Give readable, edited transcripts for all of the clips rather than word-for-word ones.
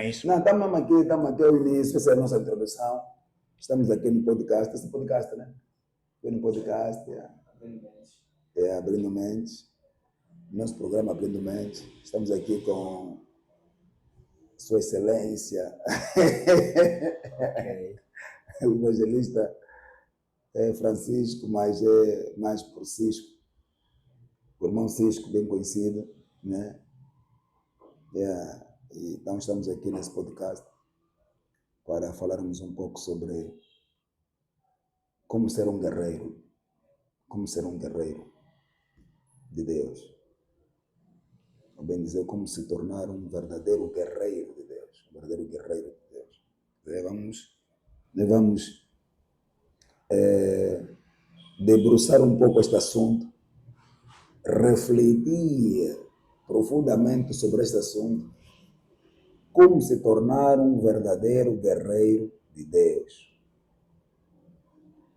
isso? Não, estamos aqui ao início, essa é a nossa introdução. Estamos aqui no podcast, esse podcast, né? Aqui no podcast, Abrindo Mentes. Nosso programa Abrindo Mentes. Estamos aqui com Sua Excelência, o evangelista Francisco, mas é mais por Cisco, o irmão Cisco, bem conhecido, né? Então estamos aqui nesse podcast para falarmos um pouco sobre como ser um guerreiro de Deus. Ou bem dizer, como se tornar um verdadeiro guerreiro de Deus. Um verdadeiro guerreiro de Deus. Vamos debruçar um pouco este assunto, refletir profundamente sobre este assunto, como se tornar um verdadeiro guerreiro de Deus.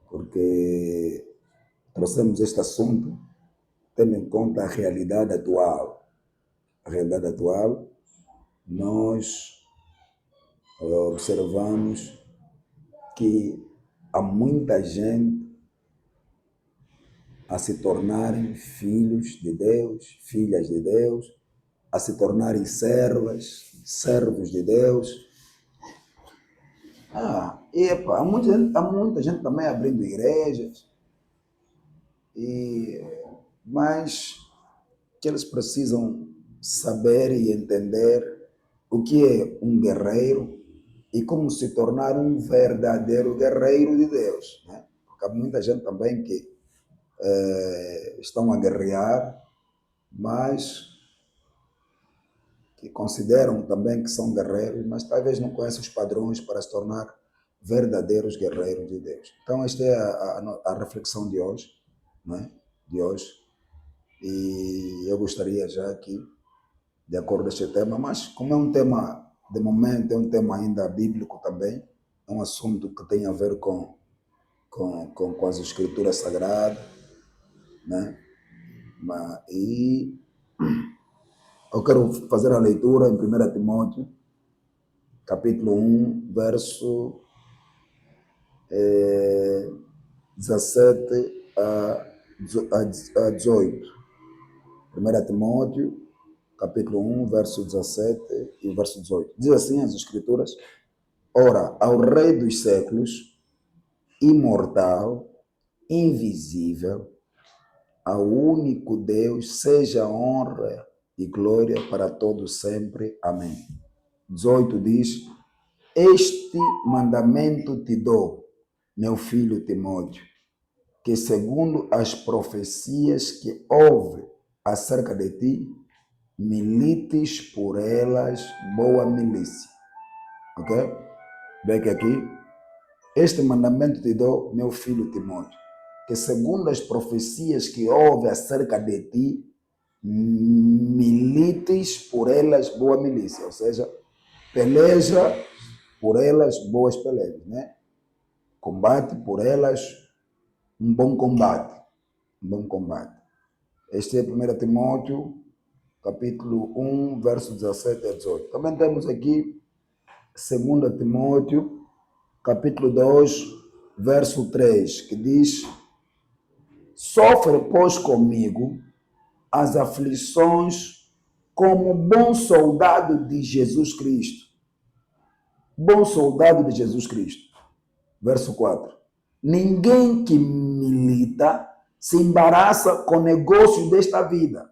Porque trouxemos este assunto tendo em conta a realidade atual. A realidade atual, nós observamos que há muita gente a se tornarem filhos de Deus, filhas de Deus, a se tornarem servos de Deus. Há muita gente também abrindo igrejas, mas que eles precisam saber e entender o que é um guerreiro e como se tornar um verdadeiro guerreiro de Deus, né? Porque há muita gente também que estão a guerrear, mas que consideram também que são guerreiros, mas talvez não conhecem os padrões para se tornar verdadeiros guerreiros de Deus. Então esta é a reflexão de hoje, né? De hoje. E eu gostaria já aqui, de acordo com este tema, mas como é um tema, de momento, é um tema ainda bíblico também, é um assunto que tem a ver com as escrituras sagradas, né? E eu quero fazer a leitura em 1 Timóteo, capítulo 1, verso 17 a 18. 1 Timóteo, capítulo 1, verso 17 e verso 18. Diz assim as Escrituras: Ora, ao Rei dos séculos, imortal, invisível, ao único Deus, seja honra e glória para todos sempre. Amém. 18 diz: Este mandamento te dou, meu filho Timóteo, que segundo as profecias que houve acerca de ti, milites por elas boa milícia. Ok? Vê que aqui, este mandamento te dou, meu filho Timóteo, que segundo as profecias que houve acerca de ti, milites por elas boa milícia. Ou seja, peleja por elas boas pelejas, né? Combate por elas um bom combate. Um bom combate. Este é 1 Timóteo, capítulo 1, verso 17 a 18. Também temos aqui 2 Timóteo, capítulo 2, verso 3, que diz: Sofre, pois, comigo as aflições como bom soldado de Jesus Cristo. Bom soldado de Jesus Cristo. Verso 4. Ninguém que milita se embaraça com o negócio desta vida,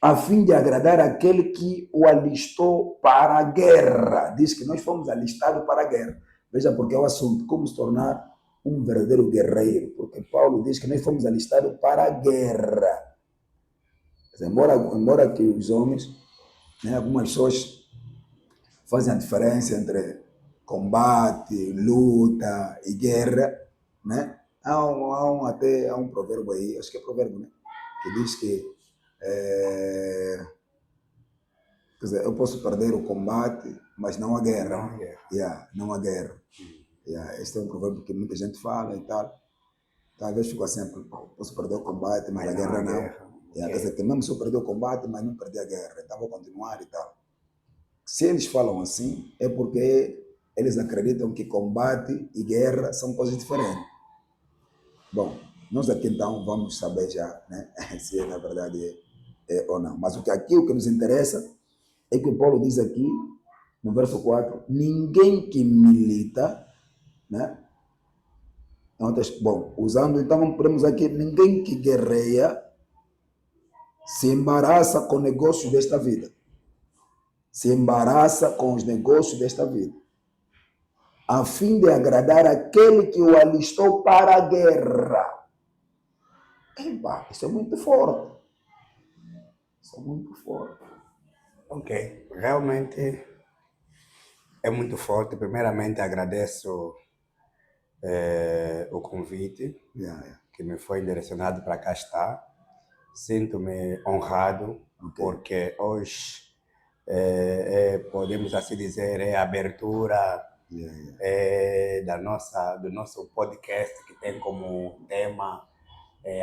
a fim de agradar aquele que o alistou para a guerra. Diz que nós fomos alistados para a guerra. Veja porque é o assunto, como se tornar um verdadeiro guerreiro. Porque Paulo diz que nós fomos alistados para a guerra. Embora que os homens, né, algumas pessoas fazem a diferença entre combate, luta e guerra, né? Há um provérbio aí, acho que é provérbio, né? Que diz que quer dizer, eu posso perder o combate, mas não a guerra. Não a guerra. Este é um provérbio que muita gente fala e tal. Talvez fico assim, posso perder o combate, mas a guerra não. Quer dizer, que mesmo se eu perder o combate, mas não perder a guerra, então vou continuar e tal. Se eles falam assim, é porque eles acreditam que combate e guerra são coisas diferentes. Bom, nós aqui então vamos saber já, né, se na verdade é ou não. Mas aqui o que nos interessa é que o Paulo diz aqui, no verso 4, ninguém que milita, né? Bom, usando então, podemos aqui, ninguém que guerreia se embaraça com negócios desta vida. Se embaraça com os negócios desta vida, a fim de agradar aquele que o alistou para a guerra. Epa, isso é muito forte. Isso é muito forte. Ok, realmente é muito forte. Primeiramente agradeço o convite que me foi direcionado para cá estar. Sinto-me honrado porque hoje podemos assim dizer é a abertura do nosso podcast que tem como tema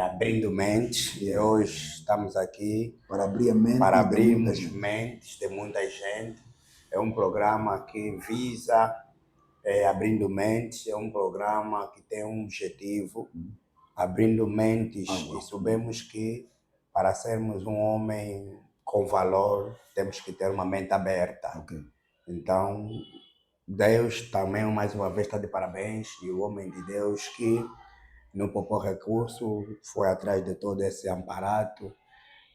Abrindo Mentes. E hoje estamos aqui para abrir a mente para abrirmos mentes de muita gente. É um programa que visa Abrindo Mentes, é um programa que tem um objetivo, abrindo mentes, e sabemos que para sermos um homem com valor, temos que ter uma mente aberta. Então, Deus também mais uma vez está de parabéns, e o homem de Deus que não poupou recurso, foi atrás de todo esse amparato,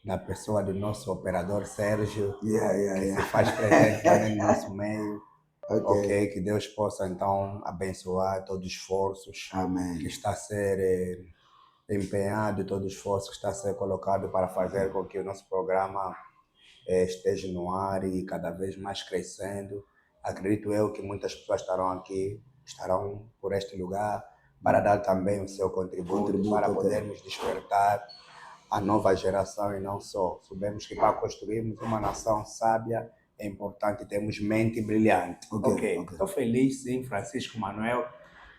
na pessoa do nosso operador Sérgio, que se faz presente também no nosso meio. Ok, que Deus possa então abençoar todos os esforços que está a ser empenhado, todo o esforço que está a ser colocado para fazer com que o nosso programa esteja no ar e cada vez mais crescendo. Acredito eu que muitas pessoas estarão por este lugar para dar também o seu contributo para podermos despertar a nova geração e não só. Sabemos que para construirmos uma nação sábia é importante termos mente brilhante. Ok. Estou feliz, sim, Francisco Manuel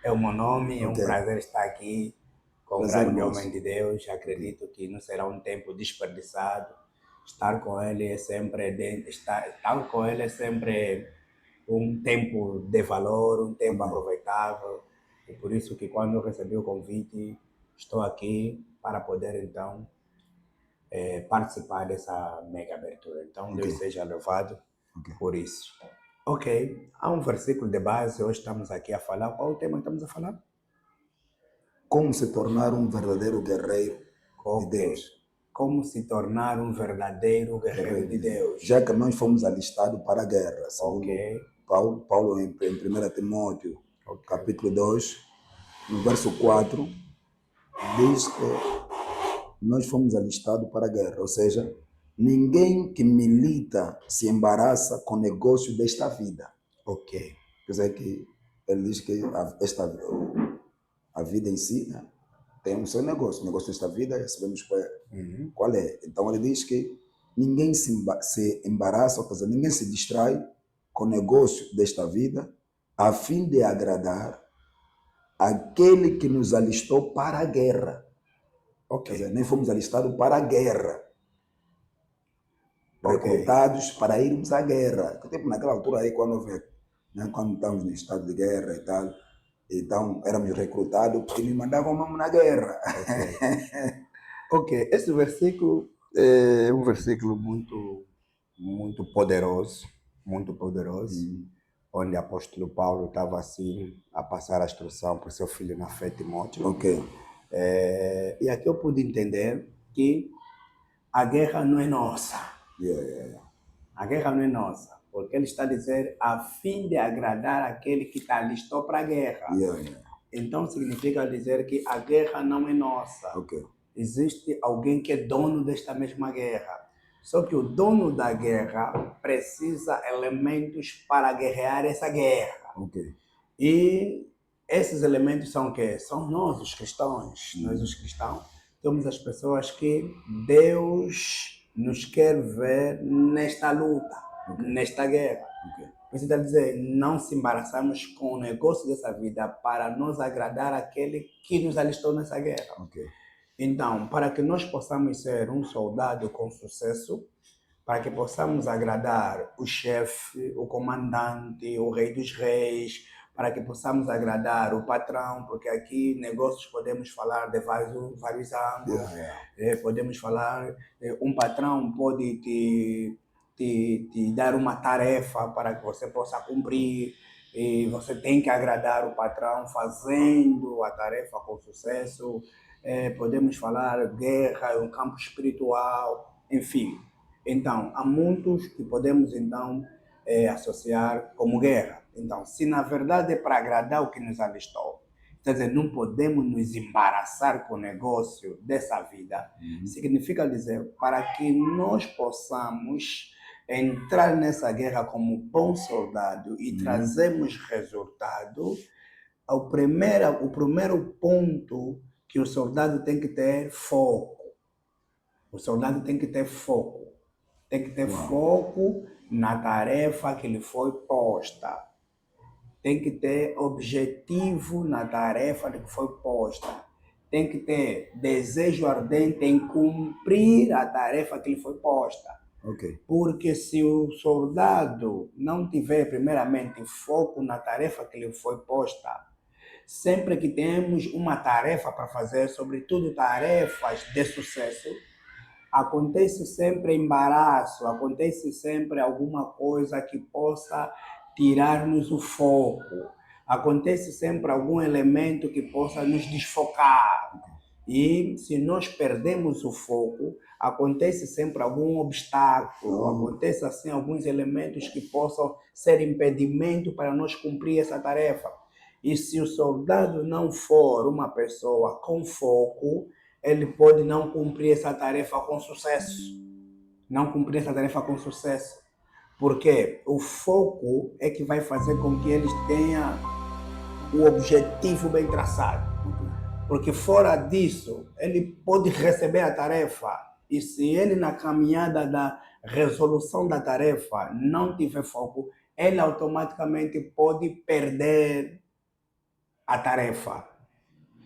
é o meu nome, é um prazer estar aqui com o grande homem de Deus. Acredito que não será um tempo desperdiçado. Estar com ele é sempre um tempo de valor, um tempo aproveitável. E por isso que quando eu recebi o convite, estou aqui para poder então participar dessa mega abertura. Então, Deus seja louvado por isso. Ok, há um versículo de base, hoje estamos aqui a falar. Qual é o tema que estamos a falar? Como se tornar um verdadeiro guerreiro de Deus. Como se tornar um verdadeiro guerreiro de Deus. Já que nós fomos alistados para a guerra, segundo Paulo em 1 Timóteo, capítulo 2, no verso 4, diz que nós fomos alistados para a guerra, ou seja, ninguém que milita se embaraça com o negócio desta vida. Quer dizer que ele diz que a vida em si, né, tem um seu negócio. O negócio desta vida, sabemos qual é. Então ele diz que ninguém se embaraça, ou seja, ninguém se distrai com o negócio desta vida, a fim de agradar aquele que nos alistou para a guerra. Quer dizer, nem fomos alistados para a guerra. Recrutados para irmos à guerra. Tipo, naquela altura aí, quando estávamos no estado de guerra e tal, então éramos recrutados e nos mandavam mesmo na guerra. Esse versículo é um versículo muito poderoso, onde o apóstolo Paulo estava assim a passar a instrução para o seu filho na fé, Timóteo. E aqui eu pude entender que a guerra não é nossa. A guerra não é nossa, porque ele está a dizer a fim de agradar aquele que está alistou para a guerra. Então significa dizer que a guerra não é nossa. Existe alguém que é dono desta mesma guerra. Só que o dono da guerra precisa de elementos para guerrear essa guerra. E esses elementos são o quê? São nós, os cristãos. Nós, os cristãos, somos as pessoas que Deus nos quer ver nesta luta, nesta guerra. Precisa dizer, não se embaraçamos com o negócio dessa vida para nos agradar aquele que nos alistou nessa guerra. Então, para que nós possamos ser um soldado com sucesso, para que possamos agradar o chefe, o comandante, o rei dos reis, para que possamos agradar o patrão, porque aqui negócios podemos falar de vários ângulos. Podemos falar, um patrão pode te dar uma tarefa para que você possa cumprir, e você tem que agradar o patrão fazendo a tarefa com sucesso. Podemos falar guerra, um campo espiritual, enfim. Então, há muitos que podemos, então, associar como guerra. Então, se na verdade é para agradar o que nos alistou, quer dizer, não podemos nos embaraçar com o negócio dessa vida. Significa dizer, para que nós possamos entrar nessa guerra como bom soldado e trazermos resultado, o primeiro ponto que o soldado tem que ter foco. O soldado tem que ter foco. Tem que ter foco na tarefa que lhe foi posta. Tem que ter objetivo na tarefa que foi posta. Tem que ter desejo ardente em cumprir a tarefa que lhe foi posta. Ok. Porque se o soldado não tiver, primeiramente, foco na tarefa que lhe foi posta, sempre que temos uma tarefa para fazer, sobretudo tarefas de sucesso, acontece sempre embaraço, acontece sempre alguma coisa que possa tirar-nos o foco, acontece sempre algum elemento que possa nos desfocar. E se nós perdemos o foco, acontece sempre algum obstáculo, acontece assim alguns elementos que possam ser impedimento para nós cumprir essa tarefa. E se o soldado não for uma pessoa com foco, ele pode não cumprir essa tarefa com sucesso. Não cumprir essa tarefa com sucesso. Porque o foco é que vai fazer com que eles tenham o objetivo bem traçado. Porque fora disso, ele pode receber a tarefa. E se ele na caminhada da resolução da tarefa não tiver foco, ele automaticamente pode perder a tarefa.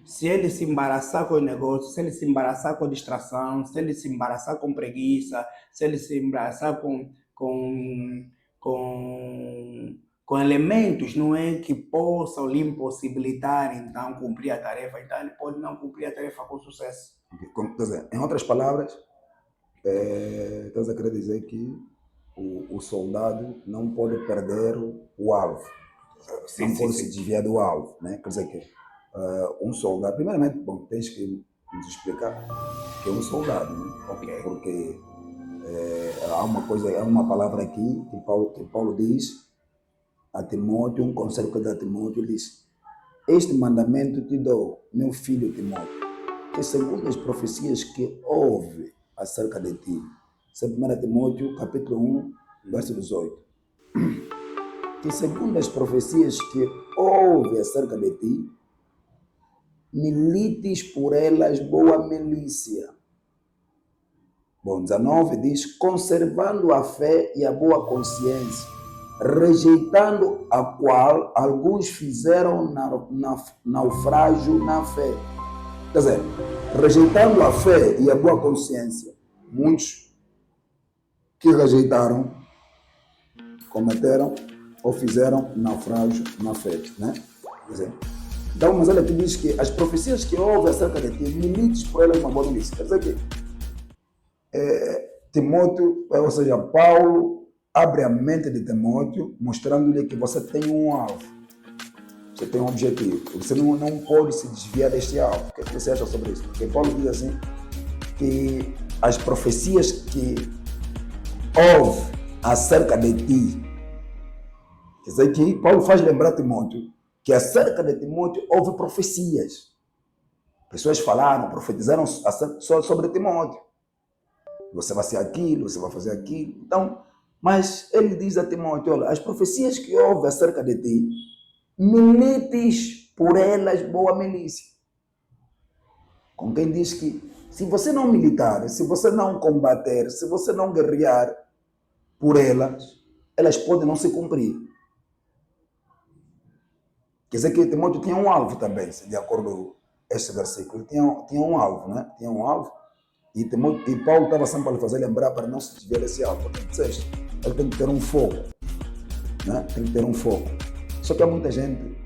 Se ele se embaraçar com o negócio, se ele se embaraçar com a distração, se ele se embaraçar com preguiça, se ele se embaraçar com elementos, não é, que possam lhe impossibilitar, então, cumprir a tarefa, então ele pode não cumprir a tarefa com sucesso. Quer dizer, em outras palavras, estás a querer dizer que o soldado não pode perder o alvo, não pode se desviar do alvo, né? Quer dizer que um soldado, primeiramente, bom, tens que nos explicar que é um soldado, né? Ok. Porque há uma palavra aqui que Paulo diz a Timóteo, um conselho que dá a Timóteo, diz: este mandamento te dou, meu filho Timóteo, que segundo as profecias que houve acerca de ti. Isso é 1 Timóteo, capítulo 1, verso 18. Que segundo as profecias que houve acerca de ti, milites por elas boa milícia. Bom, 19 diz: conservando a fé e a boa consciência, rejeitando a qual alguns fizeram naufrágio na fé. Quer dizer, rejeitando a fé e a boa consciência, muitos que rejeitaram, cometeram ou fizeram naufrágio na fé, né? Quer dizer, então, mas olha, aqui diz que as profecias que houve acerca de ti, milites por elas uma boa milícia. Quer dizer que Timóteo, ou seja, Paulo abre a mente de Timóteo, mostrando-lhe que você tem um alvo, você tem um objetivo, você não pode se desviar deste alvo. O que você acha sobre isso? Porque Paulo diz assim, que as profecias que houve acerca de ti, quer dizer que Paulo faz lembrar Timóteo que acerca de Timóteo houve profecias. Pessoas falaram, profetizaram sobre Timóteo. Você vai ser aquilo, você vai fazer aquilo. Então, mas ele diz a Timóteo: olha, as profecias que houve acerca de ti, milites por elas boa milícia. Com quem diz que se você não militar, se você não combater, se você não guerrear por elas, elas podem não se cumprir. Quer dizer que Timóteo tinha um alvo também, de acordo com este versículo. Ele tinha um alvo, né? Tinha um alvo. E Paulo estava sempre a lhe fazer lembrar para não se desviar desse alvo. Porque disseste, ele tem que ter um foco, né? Tem que ter um foco. Só que há muita gente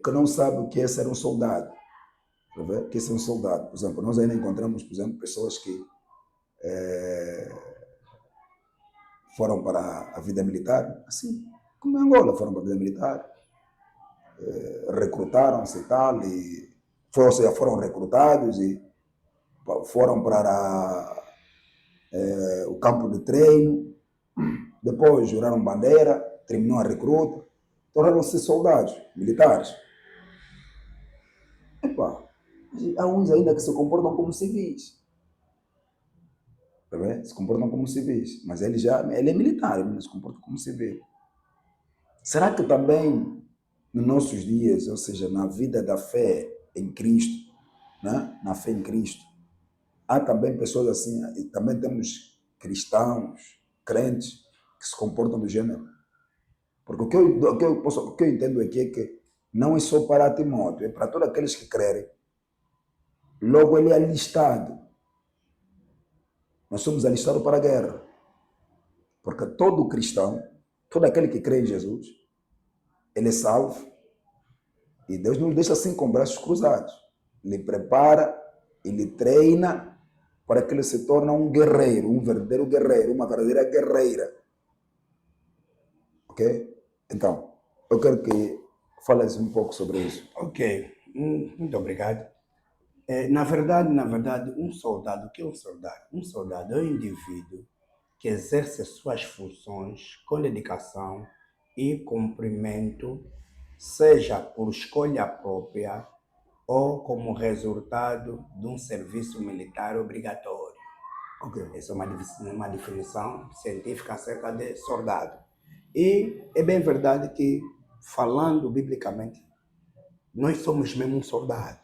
que não sabe o que é ser um soldado. Tá vendo? Que é ser um soldado. Por exemplo, nós ainda encontramos, por exemplo, pessoas que foram para a vida militar, assim, como em Angola, foram para a vida militar, recrutaram-se e tal, ou seja, foram recrutados e foram para o campo de treino, depois juraram bandeira, terminou a recruta, tornaram-se soldados militares. Epá, há uns ainda que se comportam como civis. Tá vendo? Se comportam como civis, mas ele é militar, ele não se comporta como civil. Será que também nos nossos dias, ou seja, na vida da fé em Cristo, né? Na fé em Cristo, há também pessoas assim, e também temos cristãos, crentes, que se comportam do gênero? Porque o que eu entendo aqui é que não é só para Timóteo, é para todos aqueles que crerem. Logo ele é alistado. Nós somos alistados para a guerra. Porque todo cristão, todo aquele que crê em Jesus, ele é salvo. E Deus não deixa assim com braços cruzados. Ele prepara, ele treina para que ele se torne um guerreiro, um verdadeiro guerreiro, uma verdadeira guerreira. Ok? Então, eu quero que fales um pouco sobre isso. Ok, muito obrigado. Na verdade, um soldado, o que é um soldado? Um soldado é um indivíduo que exerce suas funções com dedicação e cumprimento, seja por escolha própria ou como resultado de um serviço militar obrigatório. Ok. Essa é uma definição científica acerca de soldado. E é bem verdade que, falando biblicamente, nós somos mesmo um soldado.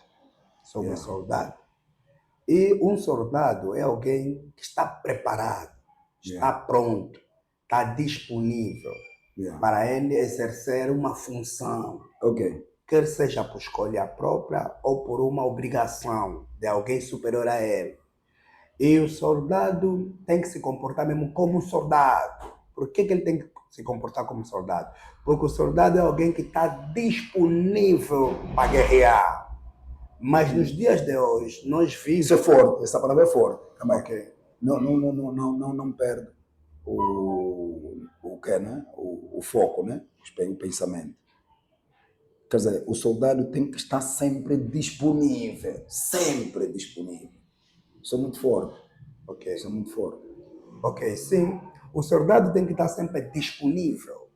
Somos soldado. E um soldado é alguém que está preparado, está pronto, está disponível para ele exercer uma função. Ok. Quer seja por escolha própria ou por uma obrigação de alguém superior a ele. E o soldado tem que se comportar mesmo como um soldado. Por que ele tem que se comportar como soldado? Porque o soldado é alguém que está disponível para guerrear. Mas nos dias de hoje, nós vimos... Isso é forte, essa palavra é forte. Ok. Não perde o que, né? O foco, né? O pensamento. Quer dizer, o soldado tem que estar sempre disponível. Sempre disponível. Isso é muito forte. Ok. Isso é muito forte. Ok, sim. O soldado tem que estar sempre disponível.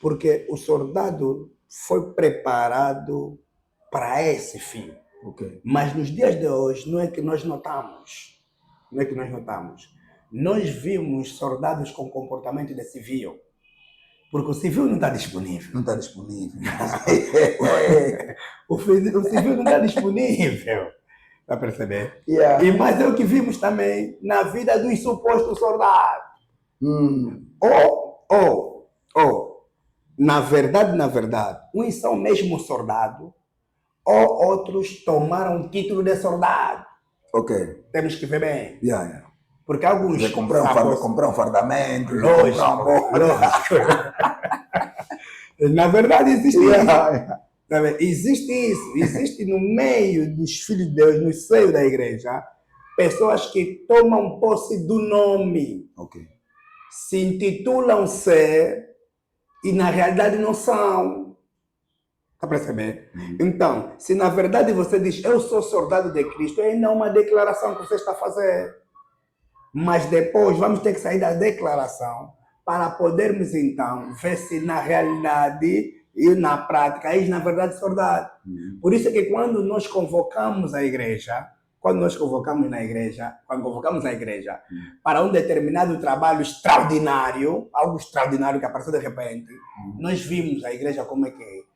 Porque o soldado foi preparado para esse fim. Ok. Mas nos dias de hoje, não é que nós notamos. Nós vimos soldados com comportamento de civil. Porque o civil não está disponível. Não está disponível. O civil não está disponível. Está a perceber? Yeah. E mais é o que vimos também na vida dos supostos soldados. Na verdade, uns são mesmo soldados, ou outros tomaram o título de soldado. Ok. Temos que ver bem. Yeah. Porque alguns... comprar um fardamento. Lógico. Na verdade, existe isso. Existe isso. Existe no meio dos filhos de Deus, no seio da igreja, pessoas que tomam posse do nome. Ok. Se intitulam ser e na realidade não são. Está a perceber? Então, se na verdade você diz, eu sou soldado de Cristo, ainda é uma declaração que você está a fazer. Mas depois vamos ter que sair da declaração para podermos então ver se na realidade e na prática és na verdade soldado. Por isso é que quando nós convocamos a igreja, quando convocamos a igreja para um determinado trabalho extraordinário, algo extraordinário que apareceu de repente, nós vimos a igreja como é que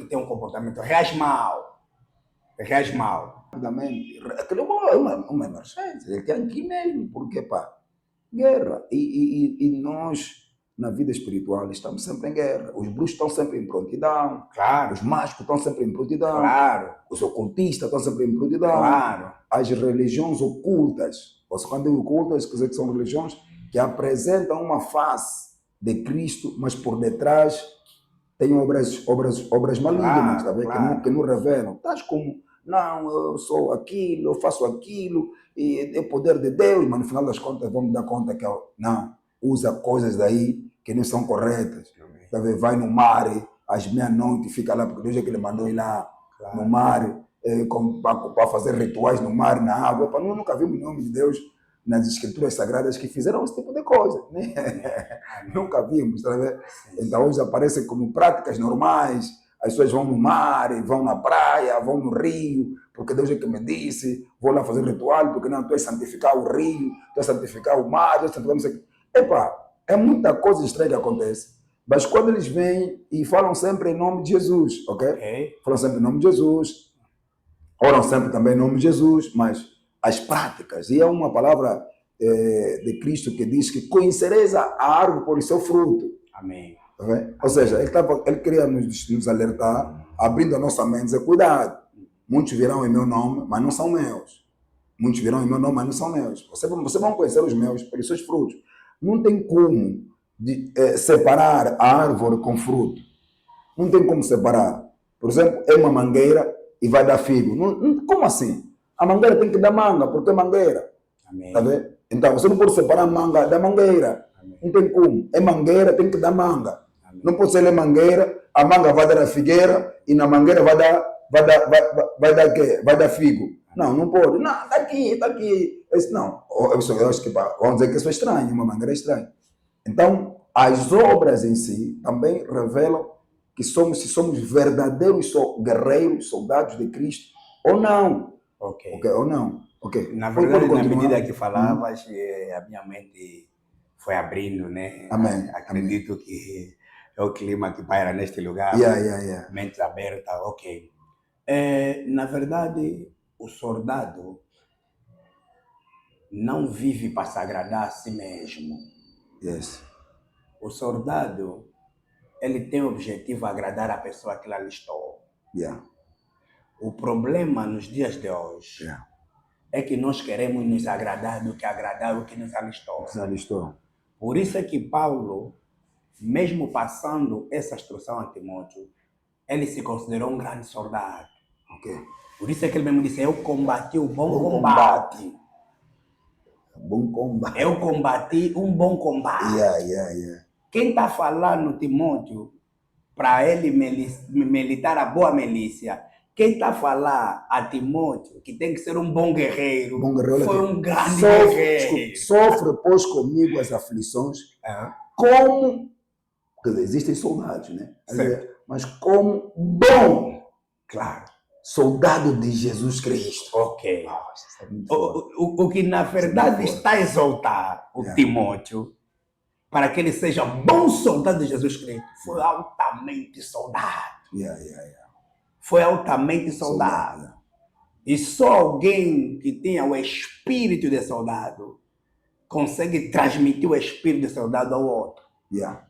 tem um comportamento, reage mal. Aquilo é uma emergência. Ele tem aqui mesmo, porque, pá, guerra. E nós na vida espiritual estamos sempre em guerra. Os bruxos estão sempre em prontidão. Claro, Os mágicos estão sempre em prontidão. claro, Os ocultistas estão sempre em prontidão. claro. As religiões ocultas, ou seja, quando eu ocultas, quer dizer que são religiões que apresentam uma face de Cristo, mas por detrás tem obras malignas, Claro, tá vendo? claro. Que não revelam. Tais como, não, eu sou aquilo, eu faço aquilo, e é poder de Deus, mas no final das contas vamos dar conta que não, usa coisas daí que não são corretas. Tá vendo? Vai no mar, às meia-noite, fica lá, porque Deus é que ele mandou ir lá no mar, para fazer rituais no mar, na água. Nós nunca vimos em nome de Deus nas escrituras sagradas que fizeram esse tipo de coisa, né? Nunca vimos, tá vendo? Então hoje aparecem como práticas normais, as pessoas vão no mar, vão na praia, vão no rio, porque Deus é que me disse, vou lá fazer ritual, porque não, tu és santificar o rio, tu és santificar o mar, tu és santificar não sei o quê. Epa, é muita coisa estranha que acontece. Mas quando eles vêm e falam sempre em nome de Jesus, ok? Falam sempre em nome de Jesus, oram sempre também em nome de Jesus, mas as práticas, e é uma palavra de Cristo que diz que conhecereis a árvore por seu fruto. Amém. Tá vendo? Ou seja, ele queria nos alertar, abrindo a nossa mente, dizer, cuidado, muitos virão em meu nome, mas não são meus. Muitos virão em meu nome, mas não são meus. Vocês vão conhecer os meus pelos seus frutos. Não tem como separar a árvore com fruto. Não tem como separar. Por exemplo, é uma mangueira e vai dar figo. Como assim? A mangueira tem que dar manga, porque é mangueira. Amém. Tá vendo? Então, você não pode separar a manga da mangueira. Amém. Não tem como. É mangueira, tem que dar manga. Amém. Não pode ser mangueira, a manga vai dar a figueira e na mangueira vai dar quê? Vai dar figo. Amém. Não pode. Não, tá aqui. Não, eu acho que vamos dizer que isso é estranho, uma mangueira é estranha. Então, as obras em si também revelam que se somos verdadeiros guerreiros, soldados de Cristo, ou não. Ok, ou não. Okay. Na verdade, na medida que falavas, a minha mente foi abrindo, né? Amém. Acredito que é o clima que paira neste lugar. Yeah. Mente aberta, ok. Na verdade, o soldado não vive para se agradar a si mesmo. Yes. O soldado, ele tem o objetivo de agradar a pessoa que ele alistou. Yeah. O problema nos dias de hoje é que nós queremos nos agradar do que agradar o que nos alistou. Por isso é que Paulo, mesmo passando essa instrução a Timóteo, ele se considerou um grande soldado. Okay. Por isso é que ele mesmo disse, eu combati o bom combate. Bom combate. Eu combati um bom combate. Yeah. Quem está falando, Timóteo, para ele militar a boa milícia, quem está a falar a Timóteo que tem que ser um bom guerreiro, foi um grande guerreiro. Sofre, pois, comigo as aflições, como... Quer dizer, existem soldados, né? Mas como bom, claro, soldado de Jesus Cristo. Ok. O que, na verdade, está a exaltar o Timóteo, para que ele seja um bom soldado de Jesus Cristo, foi altamente soldado. Foi altamente soldado. E só alguém que tenha o espírito de soldado consegue transmitir o espírito de soldado ao outro.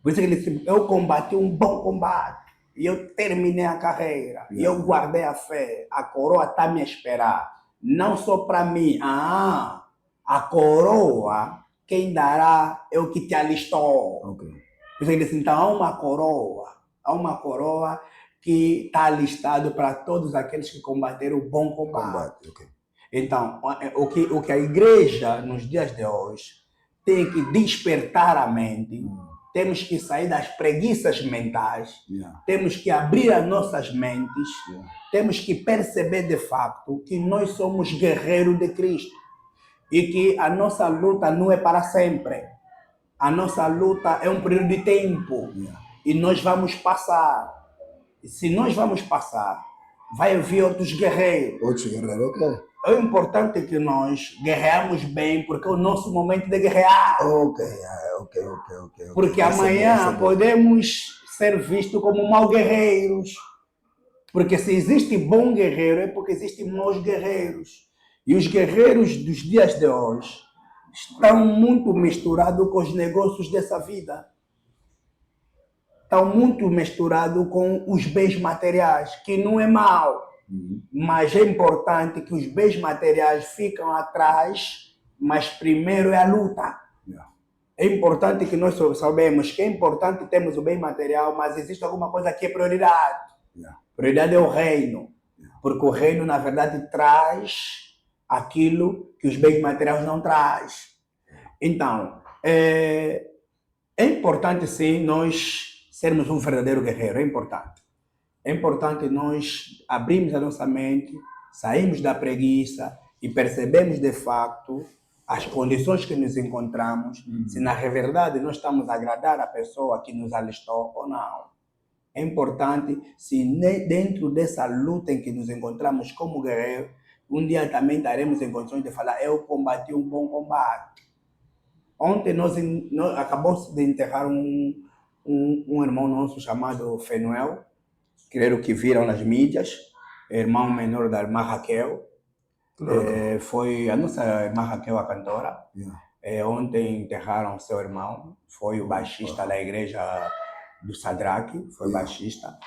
Por isso que ele disse, eu combati um bom combate. E eu terminei a carreira. E eu guardei a fé. A coroa está a me esperar. Não só para mim. A coroa, quem dará é o que te alistou. Por isso ele disse, então há uma coroa que está listado para todos aqueles que combateram o bom combate. Então, o que a igreja, nos dias de hoje, tem que despertar a mente. Temos que sair das preguiças mentais. Temos que abrir as nossas mentes. Temos que perceber, de fato, que nós somos guerreiros de Cristo. E que a nossa luta não é para sempre. A nossa luta é um período de tempo. E nós vamos passar. E se nós vamos passar, vai vir outros guerreiros. Ok. É importante que nós guerreamos bem, porque é o nosso momento de guerrear. Ok. Porque amanhã podemos ser vistos como maus guerreiros. Porque se existe bom guerreiro, é porque existem maus guerreiros. E os guerreiros dos dias de hoje estão muito misturados com os negócios dessa vida. estão muito misturados com os bens materiais, que não é mau, mas é importante que os bens materiais ficam atrás, mas primeiro é a luta. É importante que nós saibamos que é importante termos o bem material, mas existe alguma coisa que é prioridade. Prioridade é o reino, porque o reino, na verdade, traz aquilo que os bens materiais não trazem. Então, é importante, sim, nós sermos um verdadeiro guerreiro, é importante. É importante nós abrirmos a nossa mente, sairmos da preguiça e percebemos, de facto, as condições que nos encontramos, se na verdade nós estamos a agradar a pessoa que nos alistou ou não. É importante, se dentro dessa luta em que nos encontramos como guerreiro, um dia também estaremos em condições de falar, eu combati um bom combate. Ontem nós acabamos de enterrar um irmão nosso chamado Fenuel, creio que viram nas mídias, irmão menor da irmã Raquel. Foi a nossa irmã Raquel, a cantora. Ontem enterraram seu irmão, foi o baixista da igreja do Sadraque, foi baixista.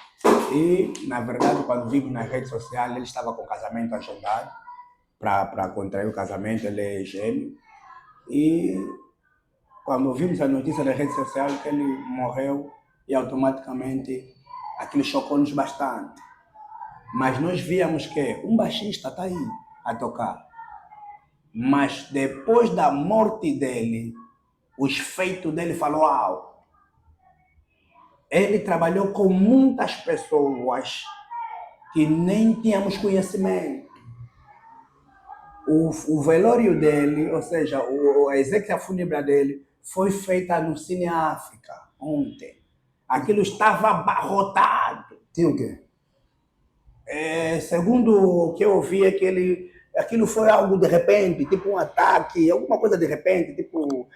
E, na verdade, quando vimos nas redes sociais, ele estava com casamento agendado para contrair o casamento, ele é gêmeo. E quando vimos a notícia nas redes sociais que ele morreu, e automaticamente aquilo chocou-nos bastante. Mas nós víamos que um baixista está aí a tocar. Mas depois da morte dele, os feitos dele falou algo. Ele trabalhou com muitas pessoas que nem tínhamos conhecimento. O velório dele, ou seja, a exequia fúnebre dele, foi feita no Cine África ontem. Aquilo estava abarrotado. Tinha o quê? Segundo o que eu ouvi, é que aquilo foi algo de repente, tipo um ataque, alguma coisa de repente, tipo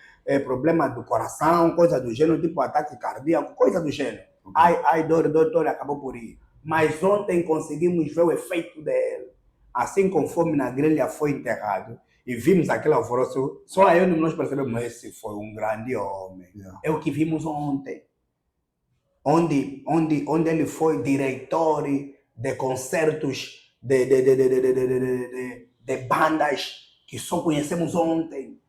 problema do coração, coisa do gênero, tipo ataque cardíaco, coisa do gênero. Ai, dor, acabou por ir. Mas ontem conseguimos ver o efeito dele. Assim conforme na grelha foi enterrado e vimos aquele alvoroço, só aí nós percebemos, esse foi um grande homem. É o que vimos ontem. Onde ele foi diretor de concertos de bandas que só conhecemos ontem.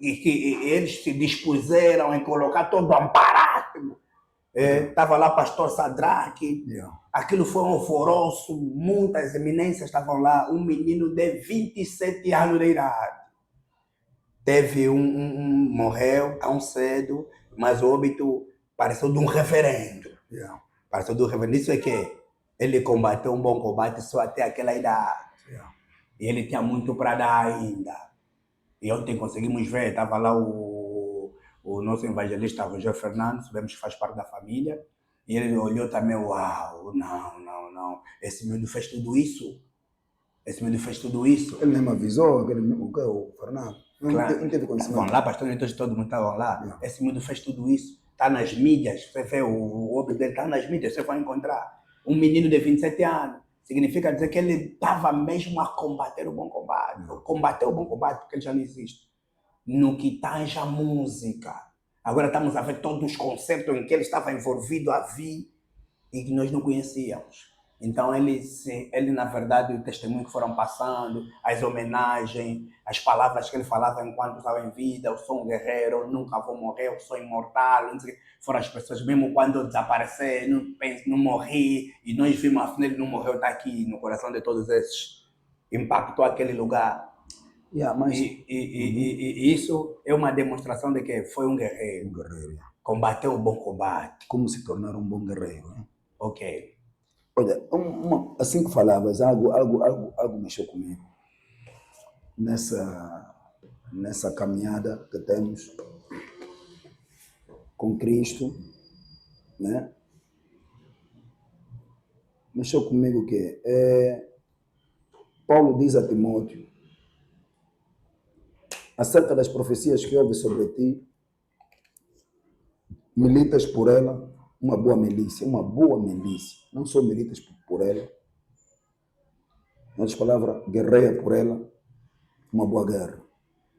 E que eles se dispuseram em colocar todo amparado. Estava lá pastor Sadraque. Aquilo foi um alvoroço, muitas eminências estavam lá. Um menino de 27 anos de idade. Teve morreu tão cedo, mas o óbito pareceu de um referendo. Pareceu de um referendo. Isso é que ele combateu um bom combate só até aquela idade. E ele tinha muito para dar ainda. E ontem conseguimos ver, estava lá o nosso evangelista Rogério Fernandes, sabemos que faz parte da família, e ele olhou também, uau, não, esse menino fez tudo isso? Esse menino fez tudo isso? Ele nem me avisou, o Fernando. Claro. Não teve conhecimento. Estavam lá, pastor, então todo mundo estava lá. Esse menino fez tudo isso. Está nas mídias, você vê o óbito dele, está nas mídias, você vai encontrar. Um menino de 27 anos. Significa dizer que ele estava mesmo a combater o bom combate. Combater o bom combate, porque ele já não existe. No que tange a música. Agora estamos a ver todos os concertos em que ele estava envolvido a vir e que nós não conhecíamos. Então ele na verdade, o testemunho que foram passando, as homenagens, as palavras que ele falava enquanto estava em vida, eu sou um guerreiro, eu nunca vou morrer, eu sou imortal, não sei, foram as pessoas, mesmo quando eu desaparecer, não morri, e nós vimos, afinal ele não morreu, está aqui no coração de todos esses, impactou aquele lugar. Mas... E isso é uma demonstração de que foi um guerreiro. Combateu o bom combate. Como se tornar um bom guerreiro, né? Ok. Olha, assim que falavas, algo mexeu comigo. Nessa caminhada que temos com Cristo, né? Mexeu comigo que Paulo diz a Timóteo, acerca das profecias que houve sobre ti, militas por ela, uma boa milícia, não só militas por ela, em outras palavras, guerreia por ela, uma boa guerra,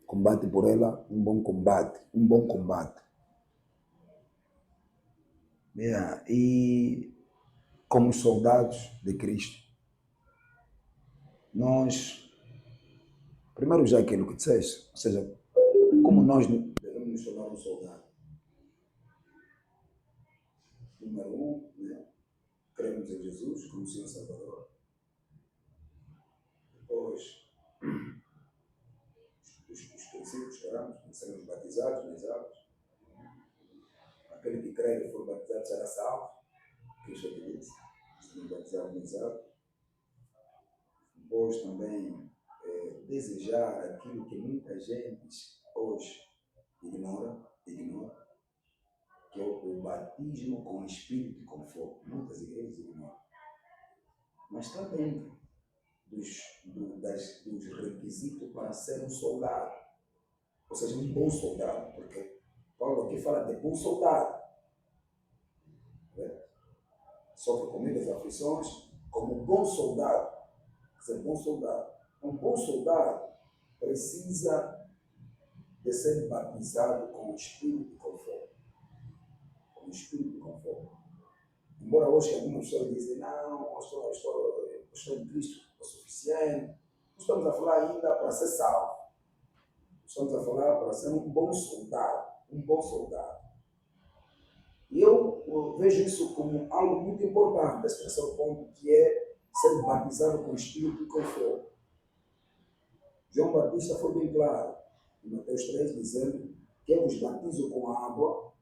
combate por ela, um bom combate. E como soldados de Cristo, nós, primeiro já aquilo que disseste, ou seja, como nós devemos nos tornar um soldado. Número um, né? Cremos em Jesus como Senhor Salvador. Depois, os princípios que oramos, seremos batizados nas águas. Aquele que crê e for batizado será salvo. Cristo te disse, seremos batizados nas águas. Depois também desejar aquilo que muita gente hoje ignora, que é o batismo com o Espírito e com fogo. Muitas igrejas ignoram. Mas está dentro dos requisitos para ser um soldado. Ou seja, um bom soldado. Porque Paulo aqui fala de bom soldado. Sofre comigo as aflições como bom soldado. Ser bom soldado. Um bom soldado precisa de ser batizado com o Espírito e com fogo. Com o Espírito e com fogo. Embora hoje algumas pessoas dizem, não, eu estou em Cristo o suficiente. Não estamos a falar ainda para ser salvo. Estamos a falar para ser um bom soldado. Um bom soldado. E eu vejo isso como algo muito importante, esse terceiro ponto, que é ser batizado com o Espírito e com fogo. João Batista foi bem claro, em Mateus 3, dizendo que eu vos batizo com a água,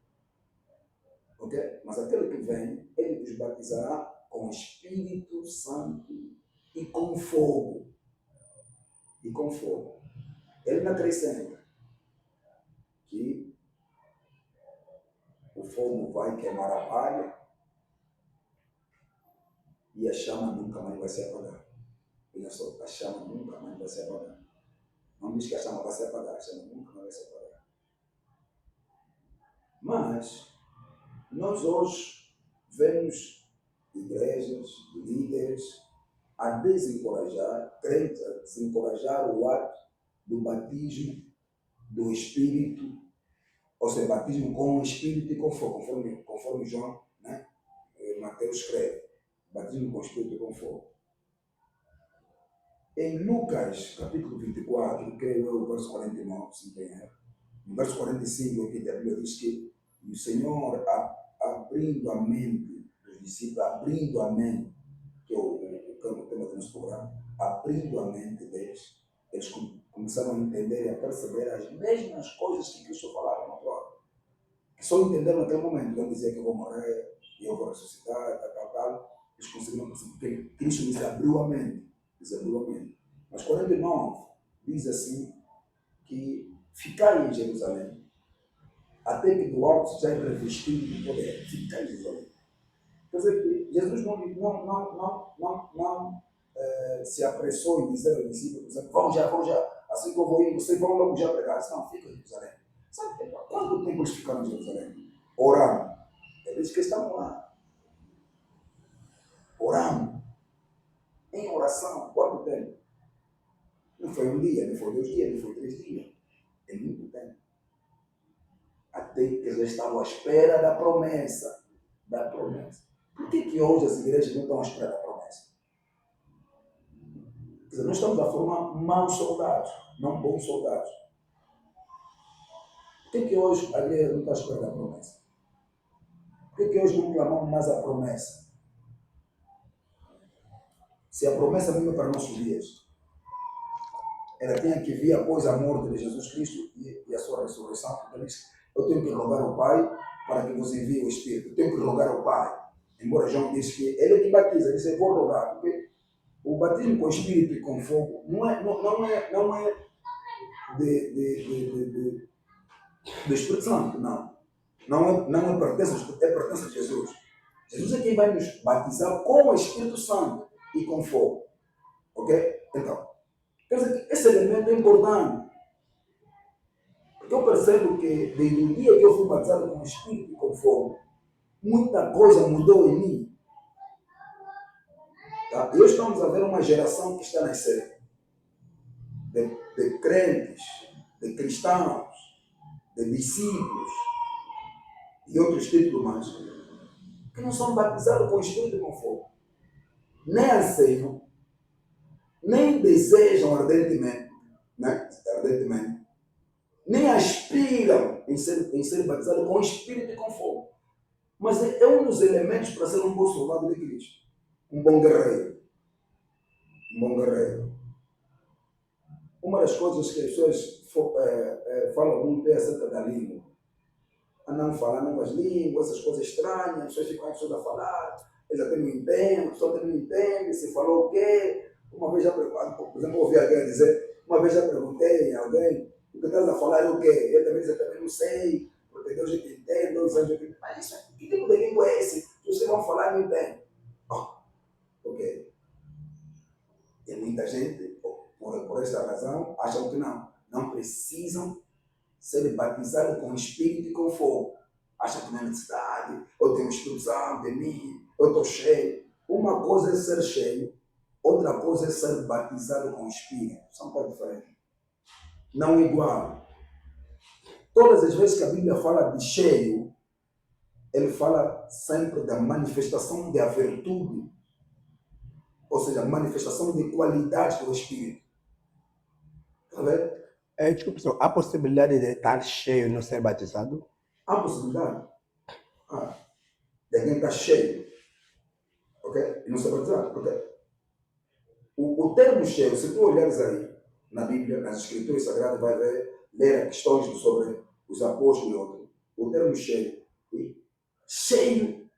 okay? Mas aquele que vem, ele vos batizará com o Espírito Santo e com fogo. E com fogo. Ele não acrescenta que o fogo vai queimar a palha e a chama nunca mais vai se apagar. Olha só, a chama nunca mais vai se apagar. Não diz que a chama vai se apagar, a chama nunca mais vai se apagar. Mas nós hoje vemos igrejas, líderes a desencorajar, crentes a desencorajar o ato do batismo do Espírito, ou seja, batismo com o Espírito e com fogo, conforme João, né? Mateus escreve, batismo com o Espírito e com fogo. Em Lucas, capítulo 24, creio eu, verso 49, se tem erro, no verso 45, aqui a Bíblia diz que o Senhor, abrindo a mente dos discípulos, abrindo a mente, que é o tema do nosso programa, abrindo a mente deles, eles começaram a entender e a perceber as mesmas coisas que Cristo falava na palavra. Que só entenderam naquele momento, ele dizia que eu vou morrer, e eu vou ressuscitar, tal. Eles conseguiram perceber, porque Cristo lhes abriu a mente. Mas 49 diz assim, que ficai em Jerusalém, até que do alto seja revestido de poder. Ficai em Jerusalém. Quer dizer que Jesus não se apressou em dizer aos discípulos, vão já, assim que eu vou ir, vocês vão logo já pregar. Não, fica em Jerusalém. Sabe quanto tempo eles ficaram em Jerusalém? Orando. Eles que estavam lá. Orando. Em oração. Quanto tempo? Não foi um dia, não foi 2 dias, não foi 3 dias. É muito tempo. Até que eles estavam à espera da promessa. Por que hoje as igrejas não estão à espera da promessa? Quer dizer, nós estamos a formar maus soldados, não bons soldados. Por que hoje a igreja não está à espera da promessa? Por que hoje não clamamos mais a promessa? Se a promessa veio para nossos dias, ela tinha que vir após a morte de Jesus Cristo e a sua ressurreição, porque ele disse, eu tenho que rogar ao Pai para que vos envie o Espírito. Eu tenho que rogar ao Pai. Embora João disse que ele é que batiza, ele disse, eu vou rogar, porque o batismo com o Espírito e com fogo não é do Espírito Santo, não. Não é pertença ao Espírito, é pertença a Jesus. Jesus é quem vai nos batizar com o Espírito Santo e com fogo. Ok? Então, quer dizer que esse elemento é importante. Porque eu percebo que desde o dia que eu fui batizado com o Espírito e com fogo, muita coisa mudou em mim. Tá? E hoje estamos a ver uma geração que está a nascer de crentes, de cristãos, de discípulos e outros títulos mais, que não são batizados com o Espírito e com fogo. Nem anseiam, nem desejam ardentemente, né? Ardentemente, nem aspiram em ser batizados com o Espírito e com fogo. Mas é um dos elementos para ser um bom soldado de Cristo. Um bom guerreiro. Um bom guerreiro. Uma das coisas que as pessoas falam muito é acerca da língua. Andam falando com as línguas, essas coisas estranhas, as pessoas ficam ansiosos a falar, eles até não entendem, a pessoa até não entende, se falou o quê. Uma vez já perguntei, por exemplo, ouvi alguém dizer, uma vez já perguntei a alguém, o que estás a falar é o quê? Eu também disse, eu também não sei, porque Deus entende, Deus entende. Mas isso, que tipo de língua é esse? Que vocês vão falar e não entendem. Ok. E muita gente, por esta razão, acham que não precisam ser batizados com o Espírito e com fogo. Acham que não é necessidade, eu tenho o Espírito Santo em mim, eu estou cheio. Uma coisa é ser cheio, outra coisa é ser batizado com o Espírito. São coisas diferentes. Não igual. Todas as vezes que a Bíblia fala de cheio, ele fala sempre da manifestação da virtude, ou seja, manifestação de qualidade do Espírito. Está vendo? Desculpe, senhor, há possibilidade de estar cheio e não ser batizado? Há possibilidade de alguém estar cheio, ok? E não ser batizado, ok? O termo cheio, se tu olhares aí na Bíblia, nas Escrituras Sagradas, vai ver, ler questões sobre os apóstolos e outros. O termo cheio, cheio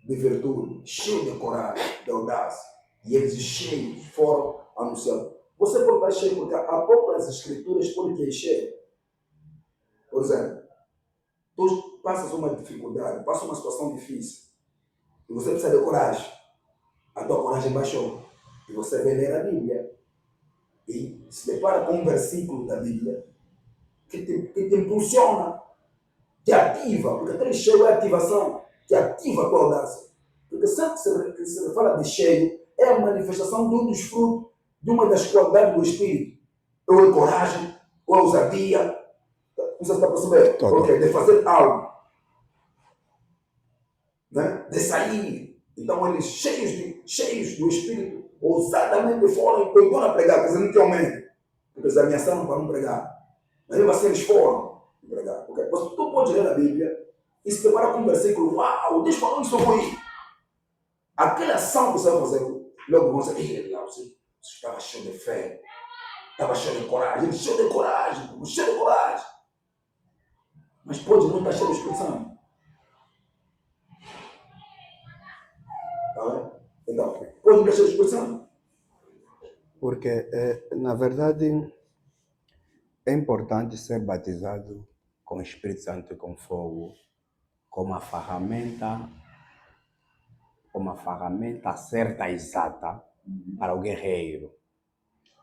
de virtude, cheio de coragem, de audácia. E eles cheios foram anunciados. Você pode estar cheio porque há poucas Escrituras podem te encher. Por exemplo, tu passas uma dificuldade, passas uma situação difícil, e você precisa de coragem. A tua coragem baixou. E você vem ler a Bíblia. E se depara com um versículo da Bíblia que te impulsiona, te ativa, porque aquele cheio é ativação, te ativa a tua audácia. Porque sempre que se fala de cheio, é a manifestação de um dos frutos, de uma das qualidades do Espírito. Ou é coragem, ou é ousadia. Você está percebendo? Okay, de fazer algo. Né? De sair. Então eles cheios do Espírito, ousadamente foram, então a pregar, quer dizer, não tinham medo. Porque eles ameaçaram para não pregar. Mas mesmo assim eles foram pregar. Okay? Mas tu pode ler a Bíblia e se prepara com um versículo, uau, Deus falou isso foi. Aquela ação que você vai fazer, logo vão dizer, você estava cheio de fé, estava cheio de coragem, cheio de coragem, cheio de coragem. Mas pode não estar cheio de Espírito Santo. Tá? Então, pode não estar cheio de Espírito Santo. Porque, na verdade, é importante ser batizado com o Espírito Santo e com fogo, como uma ferramenta certa e exata para o guerreiro.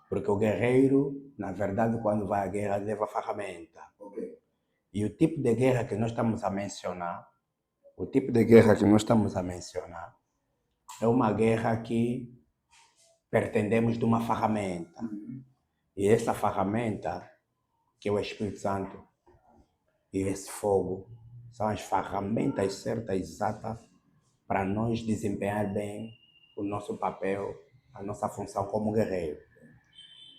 Porque o guerreiro, na verdade, quando vai à guerra, leva a ferramenta. Okay. E o tipo de guerra que nós estamos a mencionar, é uma guerra que pretendemos de uma ferramenta. E essa ferramenta, que é o Espírito Santo e esse fogo, são as ferramentas certas e exatas para nós desempenhar bem o nosso papel, a nossa função como guerreiro.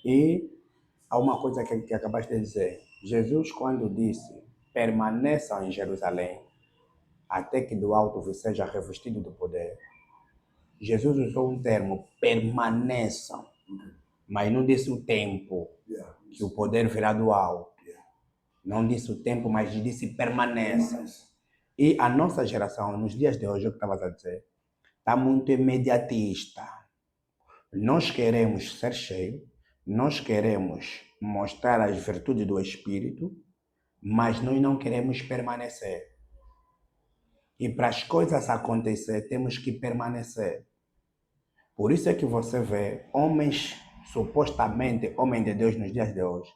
E há uma coisa que acabaste de dizer. Jesus, quando disse, permaneçam em Jerusalém, até que do alto vos seja revestido do poder, Jesus usou um termo, permaneçam, mas não disse o tempo, que o poder virá do alto. Não disse o tempo, mas disse permaneçam. E a nossa geração, nos dias de hoje, o que estavas a dizer, está muito imediatista. Nós queremos ser cheios, nós queremos mostrar as virtudes do Espírito, mas nós não queremos permanecer. E para as coisas acontecer, temos que permanecer. Por isso é que você vê homens, supostamente homens de Deus nos dias de hoje,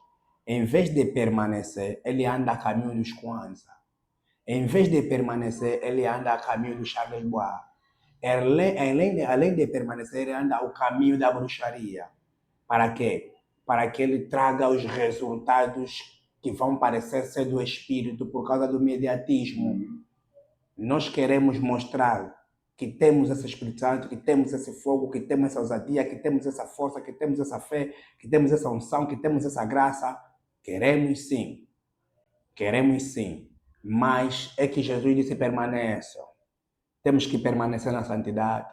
em vez de permanecer, ele anda a caminho dos Kwanzaa. Em vez de permanecer, ele anda a caminho do Charles Bois. Além de permanecer, ele anda ao caminho da bruxaria. Para quê? Para que ele traga os resultados que vão parecer ser do Espírito por causa do mediatismo. nós queremos mostrar que temos esse Espírito Santo, que temos esse fogo, que temos essa ousadia, que temos essa força, que temos essa fé, que temos essa unção, que temos essa graça. Queremos sim, mas é que Jesus disse: permaneçam. Temos que permanecer na santidade,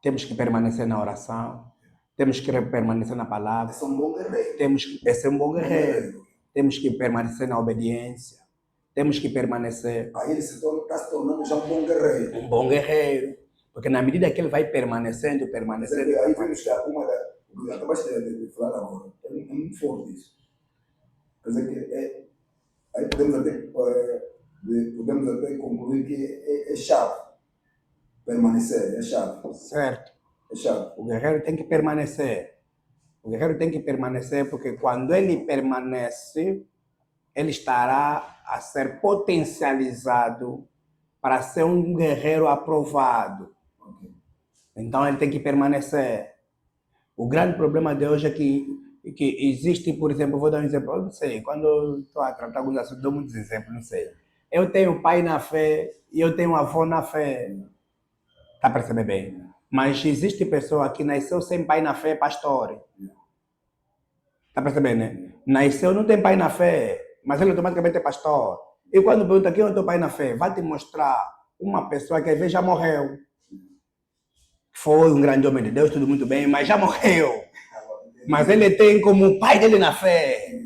temos que permanecer na oração, temos que permanecer na palavra. Esse é um bom guerreiro. Temos que ser um bom guerreiro. Temos que permanecer na obediência. Temos que permanecer. Aí ele está se tornando já um bom guerreiro. Um bom guerreiro. Porque na medida que ele vai permanecendo. Aí vemos que uma da. O que acabaste de falar agora. É muito forte isso. Quer dizer que aí podemos até concluir que é chave. Permanecer, é chave. Certo. É chave. O guerreiro tem que permanecer. O guerreiro tem que permanecer porque quando ele permanece, ele estará a ser potencializado para ser um guerreiro aprovado. Okay. Então ele tem que permanecer. O grande problema de hoje é que existe, por exemplo, vou dar um exemplo, eu não sei, quando eu estou a tratar alguns assuntos, dou muitos exemplos, não sei. Eu tenho pai na fé e eu tenho avô na fé. Está a perceber bem? Mas existe pessoa que nasceu sem pai na fé, pastor. Está percebendo, né? Nasceu, não tem pai na fé, mas ele automaticamente é pastor. E quando pergunta quem é o teu pai na fé, vai te mostrar uma pessoa que às vezes já morreu. Foi um grande homem de Deus, tudo muito bem, mas já morreu. Mas ele tem como o pai dele na fé.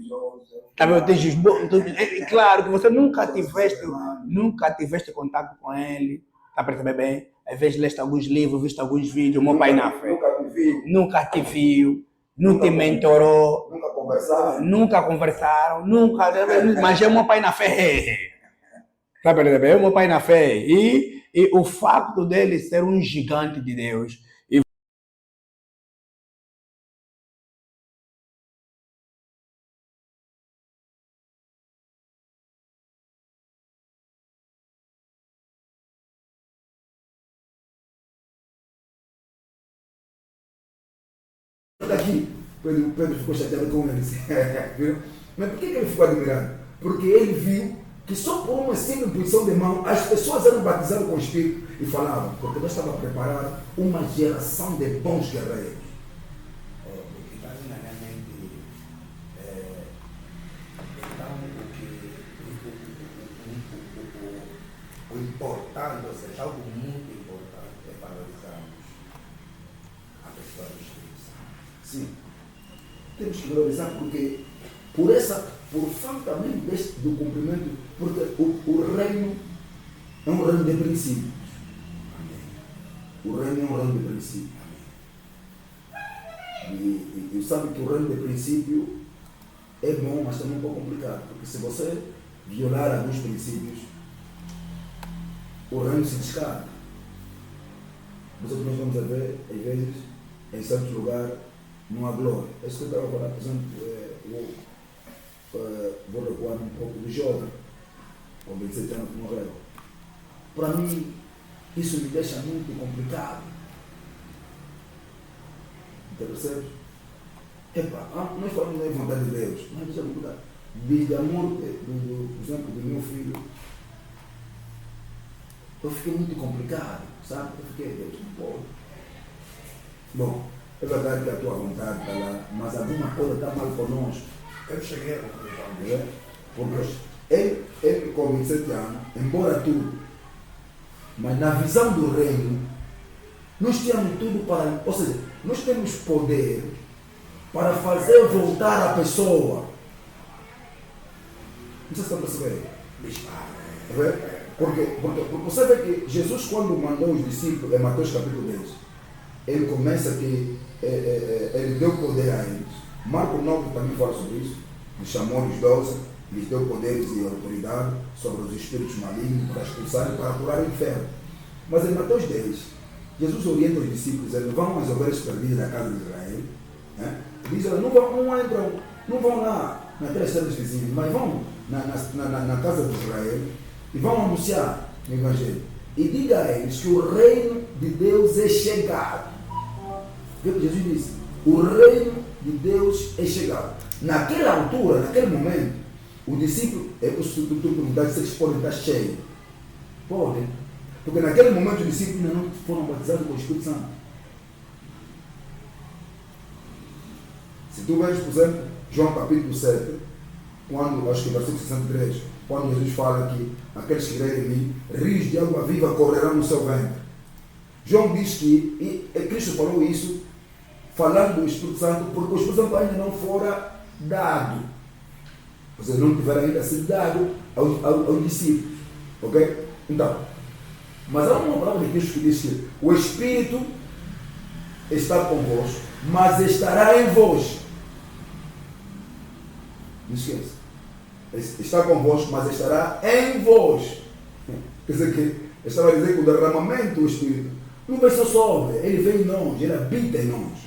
Claro que você nunca tiveste contato com ele. Está percebendo bem? Às vezes leste alguns livros, viste alguns vídeos, meu pai na fé. Nunca te viu, não te mentorou. Nunca conversaram, mas é meu pai na fé. Está percebendo bem? É meu pai na fé. E o facto dele ser um gigante de Deus. Daqui, Pedro ficou chateado com ele. Viu? Mas por que ele ficou admirado? Porque ele viu que só por uma simples imposição de mão as pessoas eram batizadas com o Espírito e falavam, porque Deus estava preparando uma geração de bons guerreiros. O importante, ou seja, algo muito importante é valorizarmos a pessoa do Espírito Santo. Sim. Temos que valorizar porque por falta também do cumprimento, porque o reino é um reino de princípios. Amém. O reino é um reino de princípios. E sabe que o reino de princípio é bom, mas também é um pouco complicado, porque se você violar alguns princípios, o reino se descarga. Por isso que nós vamos ver, às vezes, em certos lugares, não há glória. É isso que eu estava falando, por exemplo, vou recuar um pouco do jovem, com 27 anos que morreu. Para mim, isso me deixa muito complicado. Percebes? Nós falamos da vontade de Deus, mas deixa eu mudar. Desde a morte, por exemplo, do meu filho, eu fiquei muito complicado, sabe? Eu fiquei, Deus, não pode. Bom, é verdade que a tua vontade está lá, mas alguma coisa está mal conosco. Eu cheguei a conclusão. Porque ele com 27 anos, embora tudo, mas na visão do reino, nós tínhamos tudo para, ou seja, nós temos poder para fazer voltar a pessoa. Não sei se está percebendo. Porque você vê que Jesus, quando mandou os discípulos, em Mateus capítulo 10, ele começa que ele deu poder a eles. Marcos 9 também fala sobre isso. Ele chamou os 12, lhes deu poderes e autoridade sobre os espíritos malignos para expulsarem, para curar o inferno. Mas em Mateus 10, Jesus orienta os discípulos, eles vão às ovelhas perdidas da casa de Israel. Né? Diz, não vão lá naquelas terras vizinhas, mas vão na casa de Israel e vão anunciar o Evangelho. E diga a eles que o reino de Deus é chegado. Vê o que Jesus disse? O reino de Deus é chegado. Naquela altura, naquele momento, o discípulo, tu perguntaste se eles podem estar cheios. Podem. Porque naquele momento os discípulos ainda não foram batizados com o Espírito Santo. Se tu vês, por exemplo, João capítulo 7, quando, acho que versículo 63, quando Jesus fala que aqueles que creem em mim, rios de água viva correrão no seu ventre. João diz que Cristo falou isso falando do Espírito Santo, porque o Espírito Santo ainda não fora dado. Ou seja, não tiver ainda sido dado aos discípulos. Ok? Então, mas há uma palavra de Cristo que diz que o Espírito está convosco, mas estará em vós. Não esqueça. Está convosco, mas estará em vós. Quer dizer que estava a dizer que o derramamento do Espírito não vai ser sobre, ele vem em nós, ele habita em nós.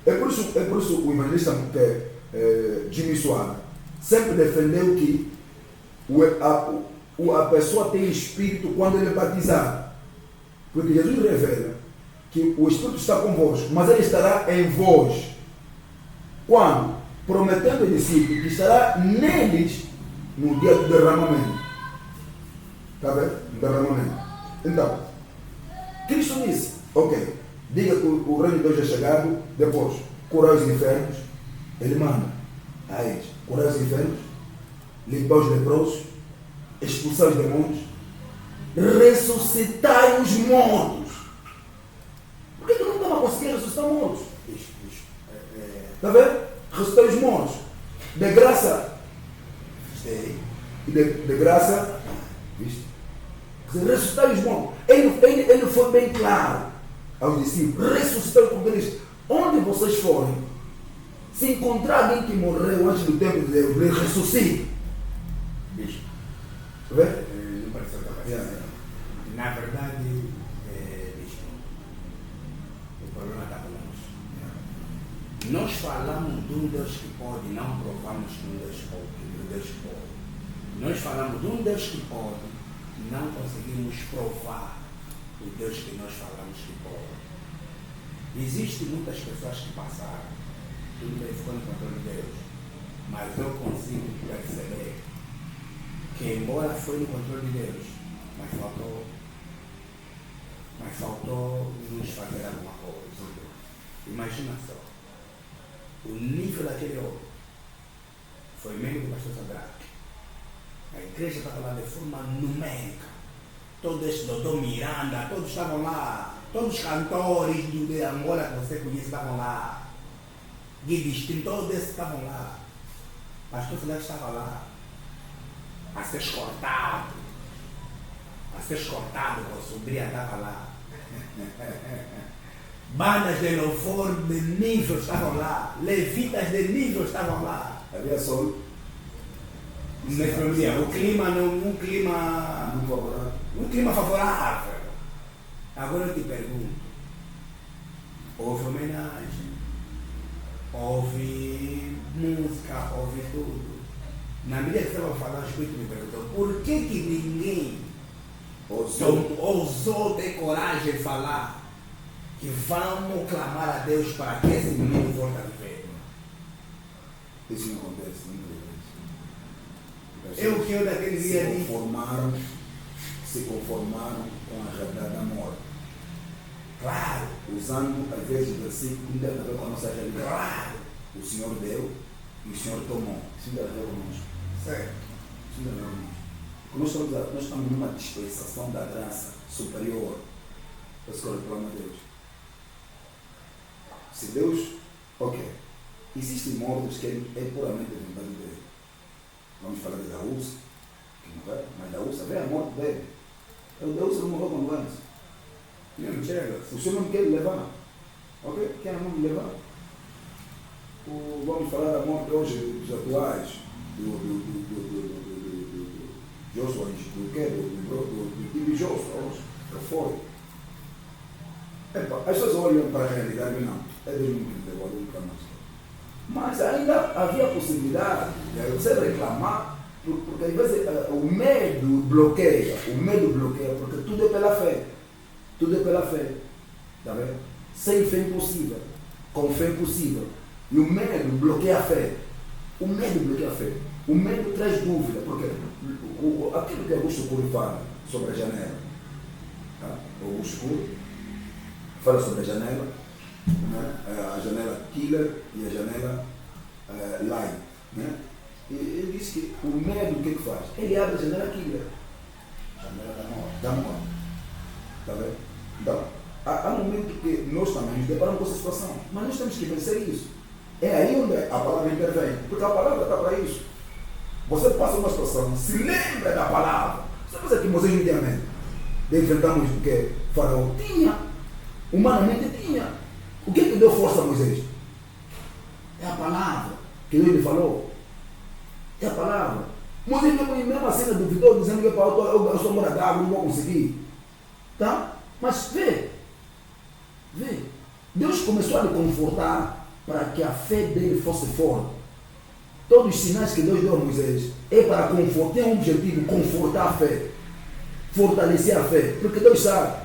É por isso o evangelista Jimmy Swaggart sempre defendeu que a pessoa tem Espírito quando ele é batizado. Porque Jesus revela que o Espírito está convosco, mas ele estará em vós. Quando? Prometendo aos discípulos que estará neles no dia do derramamento. Está vendo? No derramamento. Então, Cristo disse, ok, diga que o reino de Deus é chegado, depois, curar os enfermos, ele manda a eles, curar os enfermos, limpar os leprosos, expulsar os demônios, ressuscitar os mortos. Por que não estava conseguindo ressuscitar mortos? Está vendo? Ressuscitar os mortos. De graça. E de graça. Viste? Ressuscitar os mortos. Ele foi bem claro aos discípulos. Ressuscitar porque ele disse: onde vocês forem, se encontrar alguém que morreu antes do tempo de Deus, ele ressuscita. Bispo. Está vendo? Não pareceu capaz. Na verdade, bispo, o problema está conosco. Nós falamos de um Deus que pode, não provamos que um Deus pode. Nós falamos de um Deus que pode, não conseguimos provar o Deus que nós falamos que pode. Existem muitas pessoas que passaram, tudo bem, ficou no controle de Deus, mas eu consigo perceber que, embora foi no controle de Deus, mas faltou nos fazer alguma coisa. Imagina só, o nível daquele homem foi mesmo do pastor Sadraque. A igreja estava lá de forma numérica. Todo esse doutor Miranda, todos estavam lá. Todos os cantores de Angola que você conhece estavam lá. Guidistin, todos esses estavam lá. Pastor Sadraque estava lá. A ser escortado. Com a sobrinha estava lá. Bandas de louvor de nível estavam lá. Levitas de nível estavam lá. Havia sol. O clima um clima favorável. Agora eu te pergunto, houve homenagem, houve música, houve tudo. Na medida que estava falando, o Espírito me perguntou, por que ninguém ousou ter coragem de falar que vamos clamar a Deus para que esse menino volte a viver? Isso não acontece, não acontece. Eu que eu daquele dia se conformaram com a realidade da morte. Claro. Usando, às vezes, o versículo que não tem a ver com a nossa realidade. Claro. O Senhor deu e o Senhor tomou. Isso não tem a ver conosco. Certo. Isso não tem a ver conosco. Nós estamos numa dispensação da graça superior. Por isso que eu reclamo a Deus. Se Deus, ok, existem mortos que é puramente a vontade dele. Vamos falar de Daúsa, que não vai, mas Daúsa vê a morte dele. O Daúsa não morreu com doença. O Senhor não quer levar. Ok? Quer não levar. Vamos falar da morte hoje dos atuais, do Joshua, do Tibi Joshua, hoje, que foi. As pessoas olham para a realidade e não, é Deus que levou para nós. Mas ainda havia a possibilidade de você reclamar, porque às vezes o medo bloqueia, porque tudo é pela fé. Está vendo? Sem fé é impossível, com fé é impossível. E o medo bloqueia a fé. O medo traz dúvida, porque aquilo que Augusto Cury fala, sobre a janela. Tá? O escuro fala sobre a janela, né? A janela killer e a janela light. Né? E ele diz que o medo, o que faz? Ele abre a janela killer, janela da morte. Tá vendo? Então, há momentos que nós também nos deparamos com essa situação, mas nós temos que vencer isso. É aí onde a palavra intervém, porque a palavra está para isso. Você passa uma situação, se lembra da palavra. Você pensa que Moisés não tinha medo de enfrentarmos o que Faraó tinha, humanamente tinha. O que deu força a Moisés? É a palavra que Deus lhe falou. É a palavra. Moisés mesmo assim duvidou, dizendo que eu sou morador, não vou conseguir. Tá? Mas vê. Deus começou a lhe confortar para que a fé dele fosse forte. Todos os sinais que Deus deu a Moisés é para confortar, tem um objetivo, confortar a fé, fortalecer a fé, porque Deus sabe,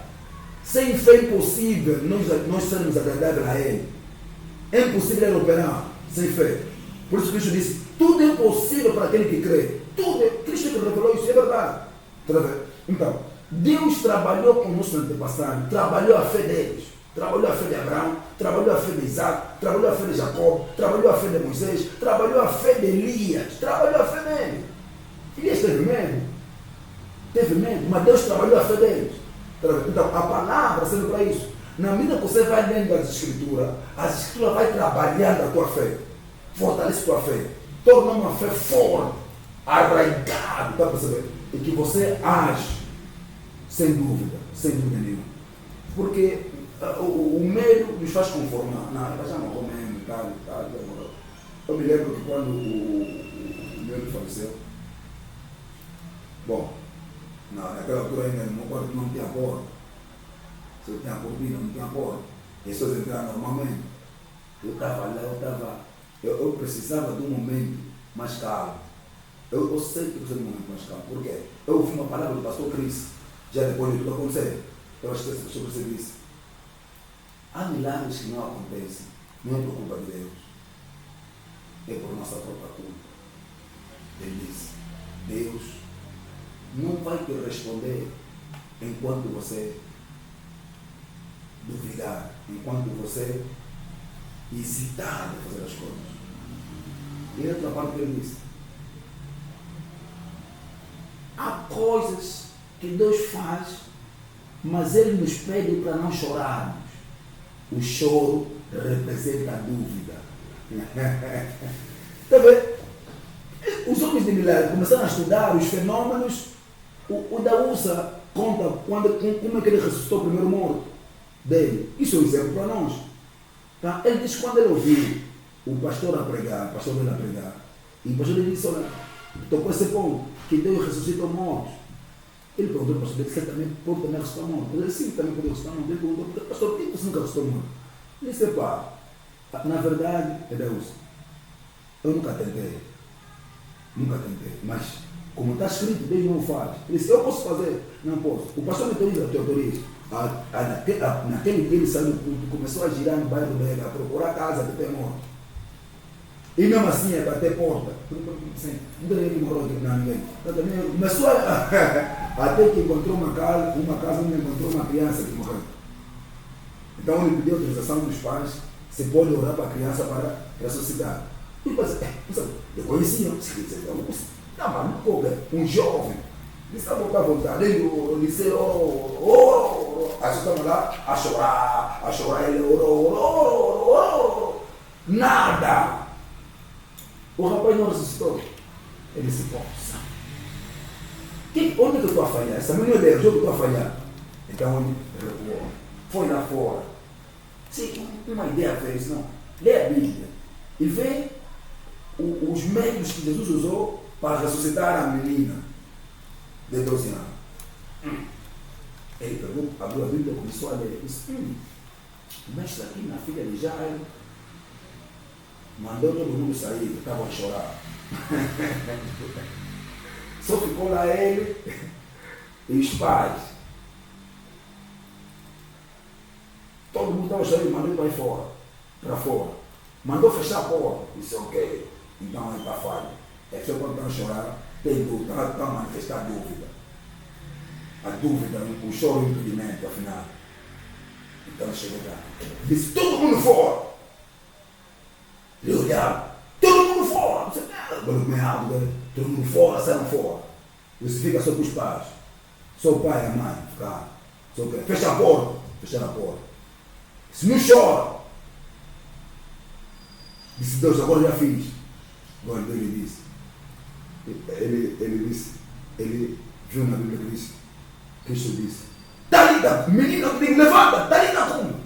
sem fé é impossível nós sermos agradáveis a Ele. É impossível Ele operar sem fé. Por isso Cristo disse, tudo é possível para aquele que crê. Tudo é, Cristo que revelou isso, é verdade. Então, Deus trabalhou com o nosso antepassado, trabalhou a fé deles, trabalhou a fé de Abraão, trabalhou a fé de Isaac, trabalhou a fé de Jacó, trabalhou a fé de Moisés, trabalhou a fé de Elias, trabalhou a fé dele. Elias teve medo, mas Deus trabalhou a fé deles. Então, a palavra serve para isso. Na medida que você vai lendo as escrituras vai trabalhando a tua fé, fortalece a tua fé, torna uma fé forte, arraigada, está percebendo? E que você age sem dúvida nenhuma. Porque o medo nos faz conformar. Não, já não estou mesmo, tal. Eu me lembro que quando o meu faleceu, bom, naquela altura ainda no meu quarto não tinha porta. Se eu tinha cortina, não tinha porta. E as pessoas entraram normalmente. Eu estava lá, eu precisava de um momento mais calmo. Eu sei que precisa de um momento mais calmo. Por quê? Eu ouvi uma palavra do pastor Cris, já depois de tudo acontecer. Eu acho que essa pessoa percebe isso. Há milagres que não acontecem, não é por culpa de Deus, é por nossa própria culpa. Ele disse, Deus não vai te responder enquanto você duvidar, enquanto você hesitar de fazer as coisas. E outra parte que ele disse, há coisas que Deus faz, mas Ele nos pede para não chorarmos. O choro representa a dúvida. Está vendo? Os homens de milagre começaram a estudar os fenômenos. O Daúsa conta como é que ele ressuscitou o primeiro morto dele. Isso é um exemplo para nós. Tá? Ele diz que quando ele ouviu o pastor dele a pregar, e o pastor dele disse, olha, tocou esse ponto, que Deus ressuscitou mortos. Ele perguntou ao pastor dele, você também pode ressuscitar morto? Ele disse, sim, também pode ressuscitar morto. Ele perguntou, pastor, por que você nunca ressuscitou morto? Ele disse, pá, na verdade, Deus, eu nunca tentei, mas como está escrito, Deus não faz. Ele disse, eu posso fazer? Não posso. O pastor me autoriza. Naquele dia ele saiu do culto, começou a girar no bairro dele, a procurar casa de pé morto. E mesmo assim, é bater porta. Não tem ninguém que morreu aqui, não, ninguém. Começou até que encontrou uma casa onde encontrou uma criança que morreu. Então ele pediu autorização dos pais, se pode orar para a criança para ressuscitar. E eu conhecia, não, maluco, um jovem, ele estava à vontade, ele disse, a gente estava lá a chorar, ele orou, nada. O rapaz não ressuscitou. Ele disse, poxa, onde é que eu estou a falhar? Essa menina é Deus, onde eu estou a falhar? Então ele recuou, foi lá fora. Sim, uma ideia fez, não. Lê a Bíblia e vê os meios que Jesus usou para ressuscitar a menina de 12 anos. Ele pegou, abriu a Bíblia e começou a ler. Ele disse, mestre, aqui na filha de Jairo, mandou todo mundo sair, estavam a chorar. Só ficou lá ele e os pais. Todo mundo estava chorando, mandou para fora. Mandou fechar a porta. Disse, ok, então aí está falha. É só quando estão a chorar, tem dúvida, estão a manifestar dúvida. a dúvida, o choro e o impedimento, afinal. Então chegou lá. Disse, todo mundo fora. Ele olhava, todo mundo fora. Todo mundo fora, saiam fora. Você fica só com os pais. Só o pai e a mãe. Ficar. Fecha a porta. Fecharam a porta. Disse, não chora. Disse, Deus, agora já fiz. Agora Deus lhe disse. Ele disse, ele viu na Bíblia que disse, Cristo disse, Talita, menina, levanta, Talita, como?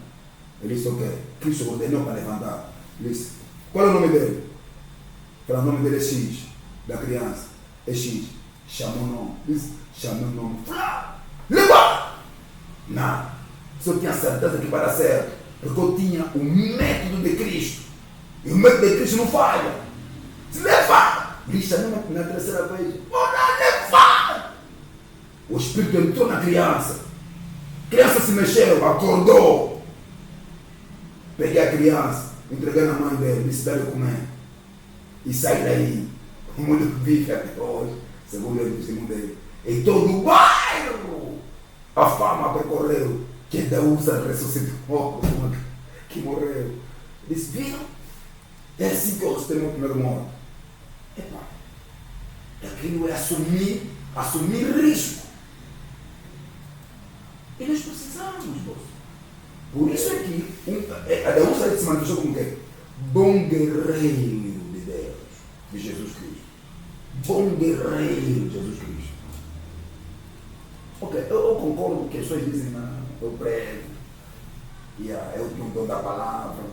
Ele disse, ok, Cristo ordenou para levantar. Ele disse, qual é o nome dele? O nome dele é X, da criança, é X. Chamou o nome, disse, chamou o nome, levanta! Não, só tinha certeza que vai dar certo, porque eu tinha o método de Cristo, e o método de Cristo não falha. Se levanta! Ele chamou na terceira vez, levanta! O Espírito entrou na criança. A criança se mexeu, acordou. Peguei a criança, entreguei na mãe dele, disse, dá-lhe comer. E saí daí. O mundo vive até hoje, segundo ele, testemunho dele. Em todo o bairro, a fama percorreu que Deus ressuscitou que morreu. Disse, viram? É assim que eu testemunho o primeiro morto. Epa, aquilo é assumir risco. E nós precisamos, moço. Por isso é que a Deus se manifestou como quê? Bom guerreiro de Deus, de Jesus Cristo. Bom guerreiro de Jesus Cristo. Ok, eu concordo com que as pessoas dizem, não, eu prego, eu tenho o dom da palavra,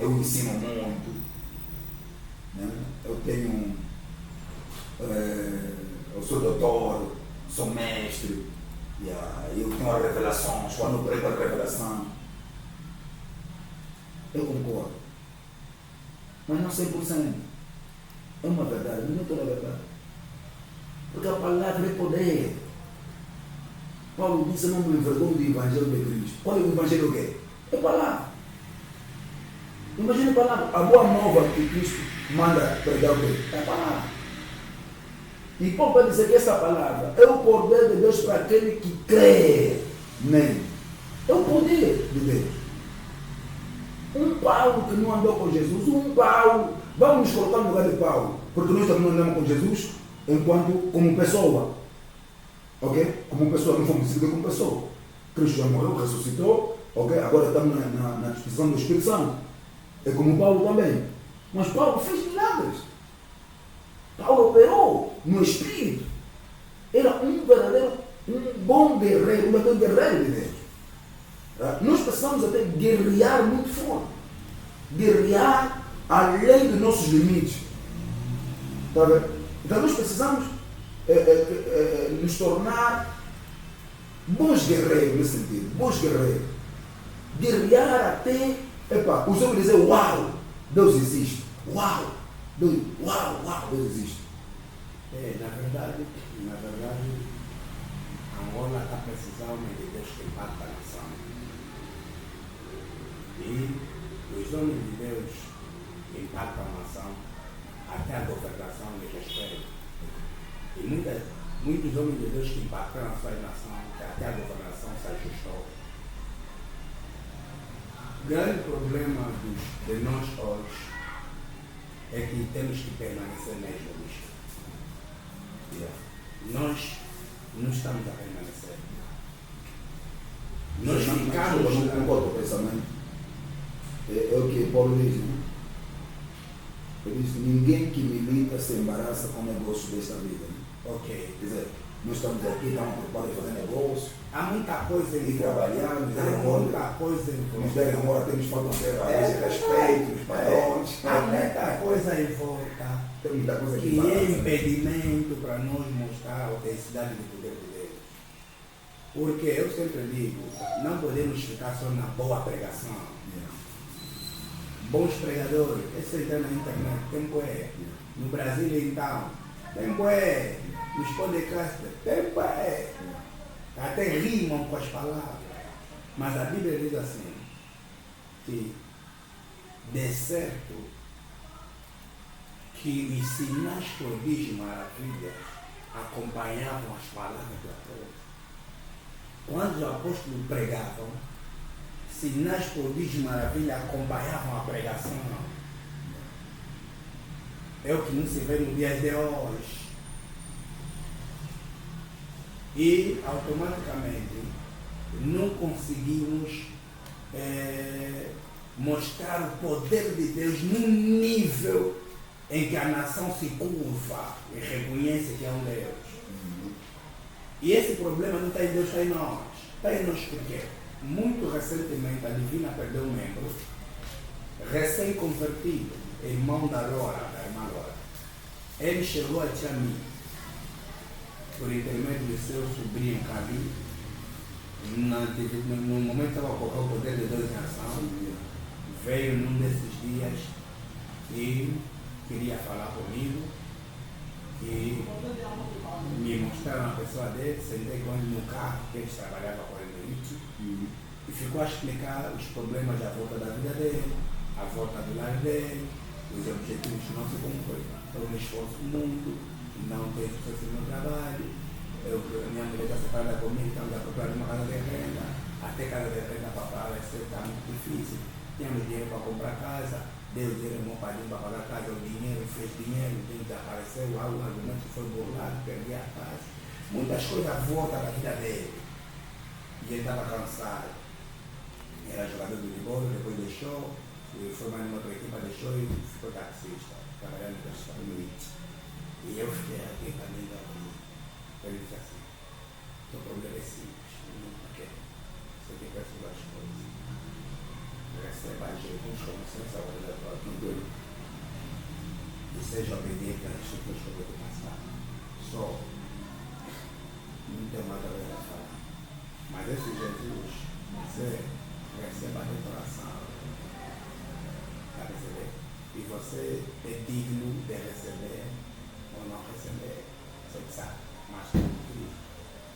eu ensino muito, né? Eu sou doutor, sou mestre. Eu tenho as revelações, quando eu prego a revelação. Eu concordo. Mas não 100%. É uma verdade, não é toda a verdade. Porque a palavra é poder. Paulo disse, não me envergonho do Evangelho de Cristo. Qual é o Evangelho que é? É palavra. Imagina a palavra. A boa nova que Cristo manda pregar o quê? É a palavra. E Paulo vai dizer que essa palavra é o poder de Deus para aquele que crê nele. É o poder de Deus. Um Paulo que não andou com Jesus, vamos nos colocar no lugar de Paulo, porque nós também não andamos com Jesus como pessoa. Ok? Como pessoa, não fomos decididos como pessoa. Cristo já morreu, ressuscitou, ok? Agora estamos na disposição do Espírito Santo. É como Paulo também. Mas Paulo fez milagres. Paulo operou no Espírito. Era um bom guerreiro, um verdadeiro guerreiro de Deus. Nós precisamos até guerrear muito forte. Guerrear além dos nossos limites. Tá vendo? Então nós precisamos nos tornar bons guerreiros nesse sentido. Bons guerreiros. Guerrear até, os homens dizer, uau, Deus existe. Uau, Deus existe. Na verdade, Angola está precisando de Deus que impacta a nação. E os homens de Deus que impactam a nação, até a governação lhes respeita. E muitos homens de Deus que impactaram a sua nação, que até a governação se ajustou. O grande problema de nós hoje é que temos que permanecer mesmo nisto. Nós não estamos a permanecer. Nós ficamos. Eu não concordo com o pensamento. É o que Paulo diz, né? Ele diz: ninguém que milita se embaraça com o negócio desta vida. Né? Ok. Quer dizer, nós estamos aqui, estamos preocupados em fazer negócio. Há muita coisa em trabalhar, muita coisa em nos derem hora, temos falta de respeito, os padrões. Há muita coisa em volta. Tem muita coisa que é impedimento para nós mostrar a autenticidade do poder de Deus. Porque eu sempre digo, não podemos ficar só na boa pregação. Bons pregadores, esse está na internet, tempo é. No Brasil então, tempo é. Nos podcasts, tempo é. Até rimam com as palavras. Mas a Bíblia diz assim, que de certo que os sinais, prodígios, maravilhas acompanhavam as palavras do apóstolo. Quando os apóstolos pregavam, sinais, prodígios, maravilhas acompanhavam a pregação. É o que não se vê no dia de hoje. E automaticamente não conseguimos mostrar o poder de Deus num nível em que a nação se curva e reconhece que é um Deus. E esse problema não está em Deus, está em nós. Está em nós porque muito recentemente a Divina perdeu um membro recém-convertido, irmão da irmã Lora. Ele chegou a mim por intermédio do seu sobrinho Cali. No momento estava a colocar o poder de Deus em ação. Veio num desses dias e queria falar comigo. E me mostraram a pessoa dele, sentei com ele no carro, que ele trabalhava com ele no ITI, e ficou a explicar os problemas à volta da vida dele, à volta do lar dele, os objetivos que não se cumprem. Eu me esforço muito, não tenho sucesso no meu trabalho, minha mulher está separada comigo, estamos a procurar uma casa de renda, até casa de renda para aparecer está muito difícil. Tínhamos dinheiro para comprar casa, deu dinheiro ao meu padrinho para pagar a casa, o dinheiro fez dinheiro, o dinheiro desapareceu, o argumento foi burlado, perdi a casa. Muitas coisas à volta da vida dele. E ele estava cansado. Era jogador de futebol, depois deixou, foi mais numa outra equipa, deixou e ficou taxista, trabalhando no restaurante. E eu fiquei aqui também da vida. Ele disse assim, o problema é simples, não quer. Você tem que resolver as coisas. Receba Jesus como sensação da tua vida e seja obediente às instruções que eu vou te passar. Só. Não tem mais a ver a falar. Mas esse Jesus, você receba a decoração. Está a receber? E você é digno de receber ou não receber. Você sabe. Mas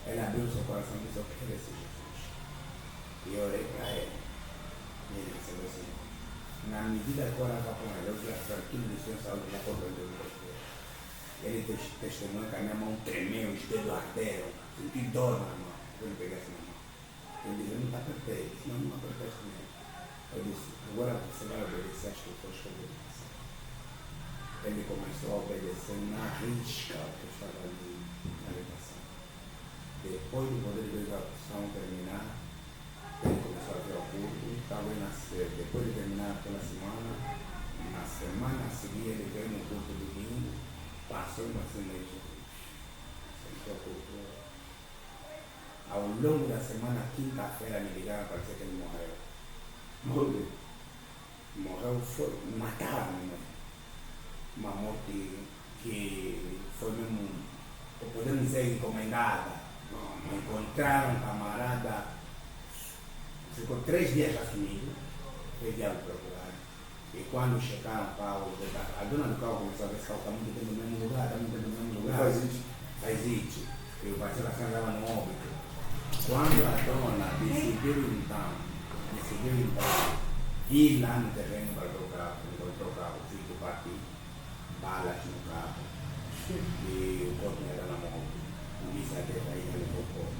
ele abriu o seu coração e disse, eu quero esse Jesus. E eu orei para ele. E ele recebeu assim. Na medida que eu orava com ele, eu vi a fraqueza de sua saúde já comprando o rosto. Ele testemunhou que a minha mão tremeu, os dedos arderam, senti dor na mão. Eu não peguei assim na mão. Ele disse, eu não te apertei. Eu disse, não apertaste mesmo. Eu disse, agora você vai obedecer às pessoas que eu vou dizer. Ele começou a obedecer na risca o que eu estava ali na meditação. Depois do poder de exaltação terminar, ele começou a ver o culto, estava a nascer. Depois de terminar aquela semana, na semana a seguir ele veio no culto do domingo, passou uma semana de Jesus. Sentou o culto. Ao longo da semana, quinta-feira, me ligaram para dizer que ele morreu. Morreu, mataram-no. Uma morte que foi mesmo, podemos dizer, encomendada. Encontraram um camarada, ficou 3 dias assumido, 3 dias procurar. E quando chegaram Paulo, a dona do carro começou a ver se o carro está muito tempo no mesmo lugar, está muito tempo no mesmo lugar. Faz isso. E o parceiro da cena estava no óbito. Quando a dona decidiu então ir lá no terreno para ver o carro, encontrou o carro, o filho partiu, balas no carro, e o corpo era na mão. Polícia até aí levou o corpo.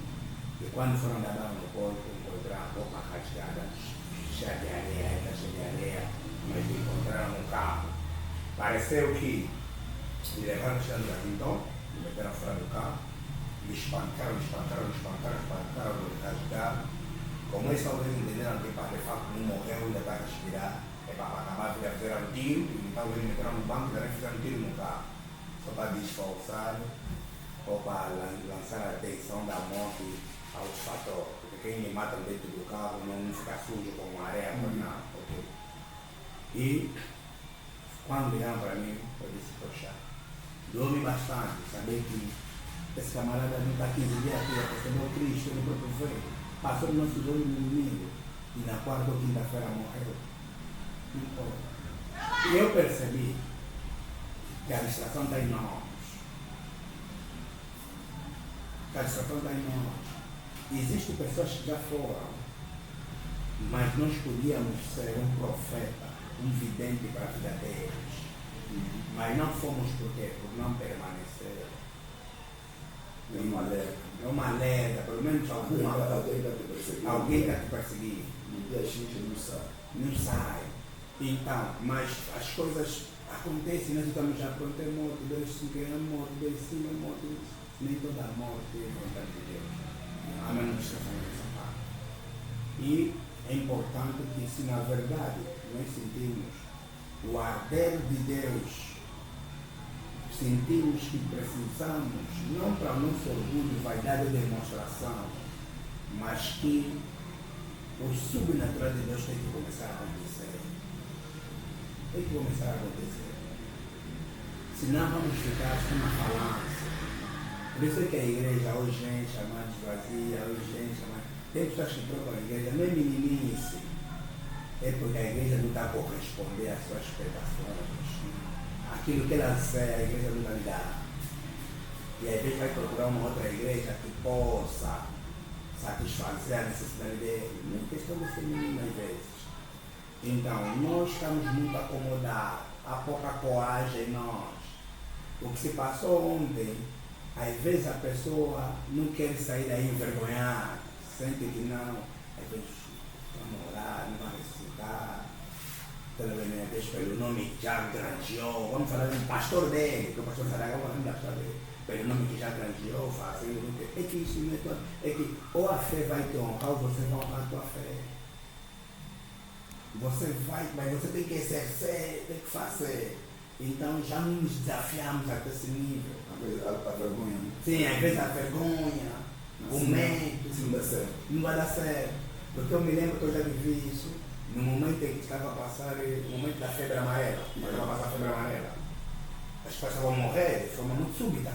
E quando foram dar no corpo, encontraram a roupa rasgada, cheia de areia, mas encontraram um carro. Pareceu que levaram o chão do então, e meteram fora do carro, e espancaram, rasgaram. Como eles talvez entenderam que para de fato não morreu, ainda está a respirar, é para acabar de fazer um tiro, e talvez meteram no banco e também fizeram um tiro no carro, só para disfarçar ou para lançar a atenção da morte aos fatores, porque quem me mata dentro do carro não fica sujo como areia, não, ok? E quando ligaram para mim, eu disse, poxa, dorme bastante, saber que esse camarada não está 15 dias aqui, recebeu Cristo no próprio veio. Passou no nosso olho no domingo e na quarta ou quinta-feira morreu. E eu percebi que a distração está em nós. A distração está em nós. Existem pessoas que já foram, mas nós podíamos ser um profeta, um vidente para a vida deles. Mas não fomos por quê? Por não permanecer. É uma alerta, pelo menos alguma. Alguém está te perseguindo. Alguém está te perseguindo. No dia X não sai. Não sai. Então, mas as coisas acontecem, nós estamos já pronto, é morte, Deus se quer é morte, Deus sim é morte. Nem toda morte é vontade de Deus. Amém, não esqueçamos dessa parte. E é importante que, se na verdade nós sentimos o arder de Deus, sentimos que precisamos, não para o nosso orgulho, vaidade e demonstração, mas que o sobrenatural de Deus tem que começar a acontecer. Tem que começar a acontecer. Senão vamos ficar sem uma falância. Por isso é que a igreja hoje é chamada de vazia, hoje é chamada. Tem pessoas que trocam a igreja, não é meninice. É porque a igreja não está a corresponder às suas expectações. Aquilo que ela quer, a igreja não vai dar. E às vezes vai procurar uma outra igreja que possa satisfazer a necessidade dele. Não é questão de ser menino às vezes. Então, nós estamos muito acomodados. Há pouca coragem em nós. O que se passou ontem, às vezes a pessoa não quer sair daí envergonhada. Sente que não. Às vezes, vamos orar, não vai ressuscitar. Pelo nome já granjeou, vamos falar de um pastor dele, que o pastor Saraga vai falar pastor dele, pelo nome que já granjeou, fazendo. É que isso não é todo, é que ou a fé vai te honrar ou você vai honrar a tua fé. Você vai, mas você tem que exercer, tem que fazer. Então já não nos desafiamos até esse nível. A vergonha. Sim, às vezes a vergonha, o medo. Isso não dá certo. Não vai dar certo. Porque eu me lembro que eu já vivi isso. No momento em que estava a passar, no momento da febre amarela, estava a passar a febre amarela, as pessoas estavam a morrer de forma muito súbita.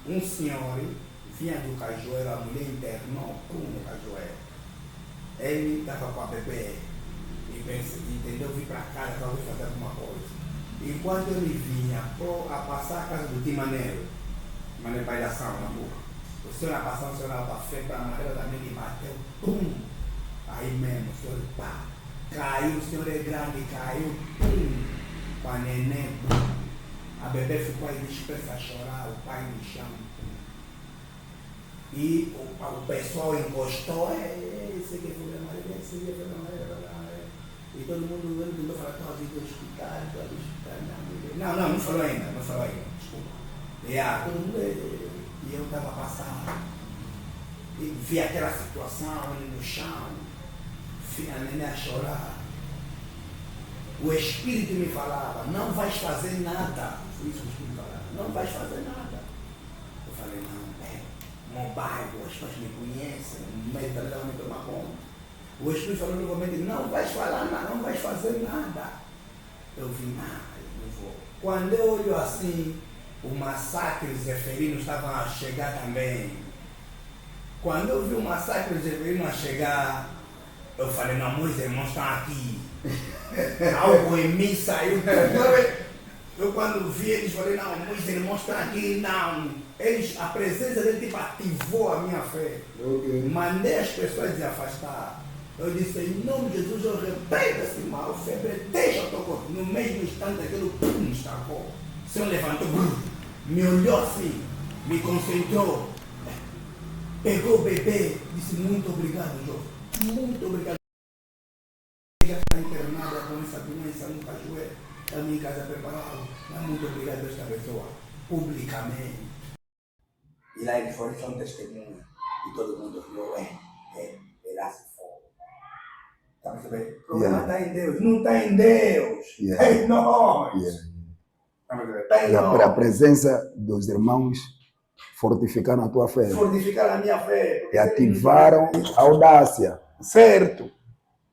Um senhor vinha do Cajueiro, a mulher internou no Cajueiro. Ele estava com a bebê e pensei, entendeu? Vim para casa, talvez fazer alguma coisa. Enquanto ele vinha a passar a casa do Timaneiro, Timaneiro pai da Sala, na boca, o senhor ia passar, o senhor ia para a febre amarela também e bateu, pum! Aí mesmo, o senhor pá! Caiu, o senhor é grande, caiu, pum, com a neném, pum. A bebê ficou aí dispersa a chorar, o pai no chão. E o pessoal encostou, esse aqui foi a Maria, esse aqui foi a Maria. E todo mundo tentou falar, estou ali do hospital, não falou ainda, desculpa. E todo mundo, e eu estava passando, e vi aquela situação, ele no chão, a neném a chorar. O Espírito me falava, não vais fazer nada. Foi isso que o Espírito falava, não vais fazer nada. Eu falei, não, no bairro, as pessoas me conhecem, no meio da leão me tomar conta. O Espírito falou novamente, não vais falar nada, não vais fazer nada. Eu vi, não vou. Quando eu olho assim, o massacre dos zeferinos estavam a chegar também. Quando eu vi o massacre dos zeferinos a chegar, eu falei, não, meus irmãos estão aqui. Algo em mim saiu. Eu quando vi eles, falei, não, meus irmãos estão aqui, não. A presença dele tipo, ativou a minha fé. Okay. Mandei as pessoas se afastar. Eu disse, em nome de Jesus, eu repreendo esse mal, febre, deixa eu tocar. No mesmo instante, aquilo, pum, estacou. O Senhor levantou, me olhou assim, me concentrou, pegou o bebê, disse, muito obrigado, João. Muito obrigado. Já está internada com essa doença no Cajueiro. A minha casa preparada. Muito obrigado a esta pessoa. Publicamente. E lá eles foram um testemunho. E todo mundo viu, lá se for. Está percebendo? O problema está em Deus. Não está em Deus. Está em nós. Está em nós. A presença dos irmãos fortificaram a tua fé. Fortificaram a minha fé. E ativaram a audácia. Certo.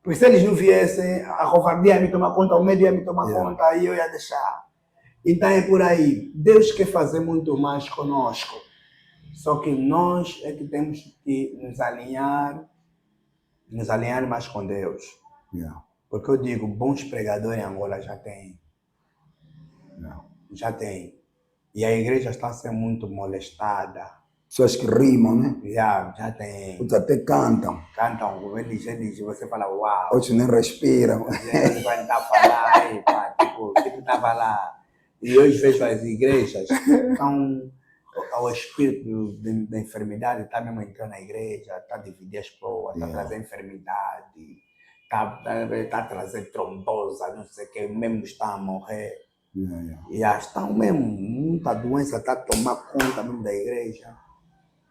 Porque se eles não viessem, a covardia ia me tomar conta, o medo ia me tomar conta, aí eu ia deixar. Então é por aí. Deus quer fazer muito mais conosco. Só que nós é que temos que nos alinhar mais com Deus. Porque eu digo, bons pregadores em Angola já tem. Já tem. E a igreja está sendo muito molestada. Pessoas que rimam, né? Já tem. Outros até cantam. Eles, você fala, uau. Outros nem respiram. Eles vão estar falando aí, pá, tipo estava lá. E hoje vejo as igrejas estão o espírito da enfermidade está mesmo entrando na igreja, está a dividir as pessoas, está a trazer enfermidade, está a trazer trombose, não sei o que, mesmo está a morrer. E estão mesmo, muita doença está a tomar conta mesmo da igreja.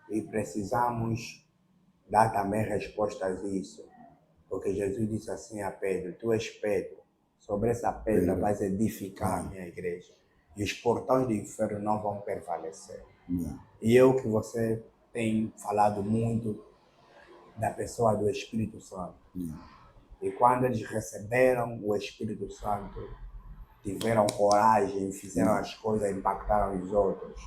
E precisamos dar também respostas a isso. Porque Jesus disse assim a Pedro, tu és Pedro, sobre essa pedra vais edificar a minha igreja. E os portões do inferno não vão prevalecer. E eu que você tem falado muito da pessoa do Espírito Santo. E quando eles receberam o Espírito Santo, tiveram coragem, fizeram as coisas, impactaram os outros.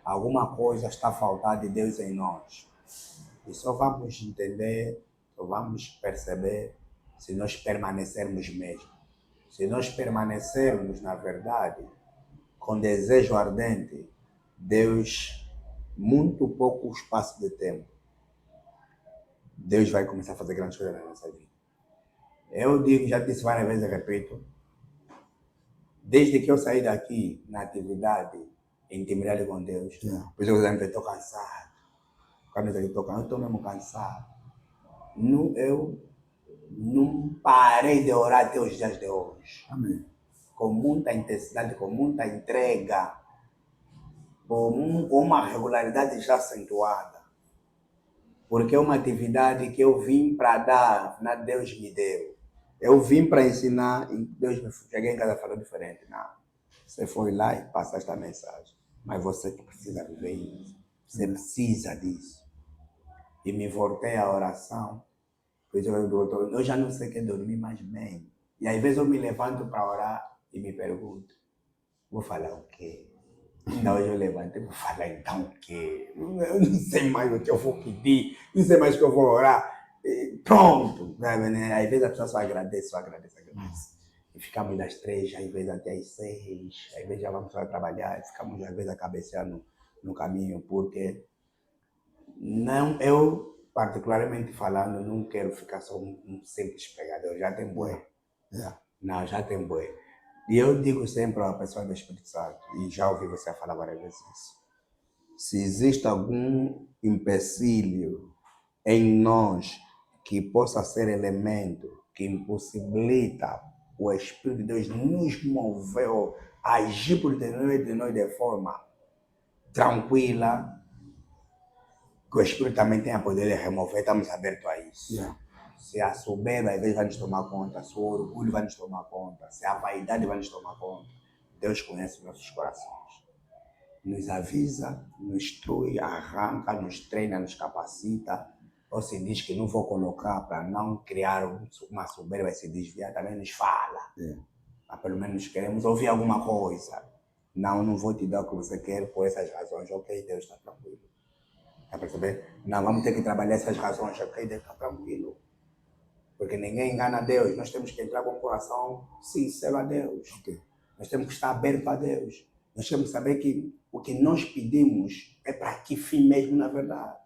Alguma coisa está faltando de Deus em nós. E só vamos entender, só vamos perceber se nós permanecermos mesmo. Se nós permanecermos, na verdade, com desejo ardente, Deus, muito pouco espaço de tempo, Deus vai começar a fazer grandes coisas na nossa vida. Eu digo, já disse várias vezes, repito, desde que eu saí daqui, na atividade, intimidade com Deus, por isso eu sempre estou cansado. Quando eu estou mesmo cansado. Eu não parei de orar até os dias de hoje. Amém. Com muita intensidade, com muita entrega, com uma regularidade já acentuada. Porque é uma atividade que eu vim para dar, não Deus me deu. Eu vim para ensinar e Deus me cheguei em casa e falou diferente. Não, você foi lá e passaste a mensagem. Mas você que precisa viver isso. Você precisa disso. E me voltei à oração. Eu já não sei que dormir mais bem. E às vezes eu me levanto para orar e me pergunto, vou falar o quê? Ainda hoje eu levantei, vou falar então o quê? Eu não sei mais o que eu vou pedir, não sei mais o que eu vou orar. E pronto. Às vezes a pessoa só agradece. E ficamos das 3, às vezes até as 6, às vezes já vamos para trabalhar, ficamos às vezes a cabecear no caminho, porque não, eu, particularmente falando, não quero ficar só um simples pregador, já tem bué. Não, já tem bué. E eu digo sempre à pessoa do Espírito Santo, e já ouvi você falar várias vezes isso, se existe algum empecilho em nós que possa ser elemento que impossibilita o Espírito de Deus nos mover ou agir por dentro de nós de forma tranquila, que o Espírito também tem a poder de remover, estamos abertos a isso. Se a soberba às vezes vai nos tomar conta, se o orgulho vai nos tomar conta, se a vaidade vai nos tomar conta, Deus conhece nossos corações. Nos avisa, nos instrui, arranca, nos treina, nos capacita. Ou se diz que não vou colocar para não criar uma soberba e se desviar, também nos fala. Mas pelo menos queremos ouvir alguma coisa. Não vou te dar o que você quer por essas razões. Ok, Deus está tranquilo. Está percebendo? Não, vamos ter que trabalhar essas razões. Ok, Deus está tranquilo. Porque ninguém engana Deus. Nós temos que entrar com o coração sincero a Deus. Nós temos que estar aberto a Deus. Nós temos que saber que o que nós pedimos é para que fim mesmo, na verdade.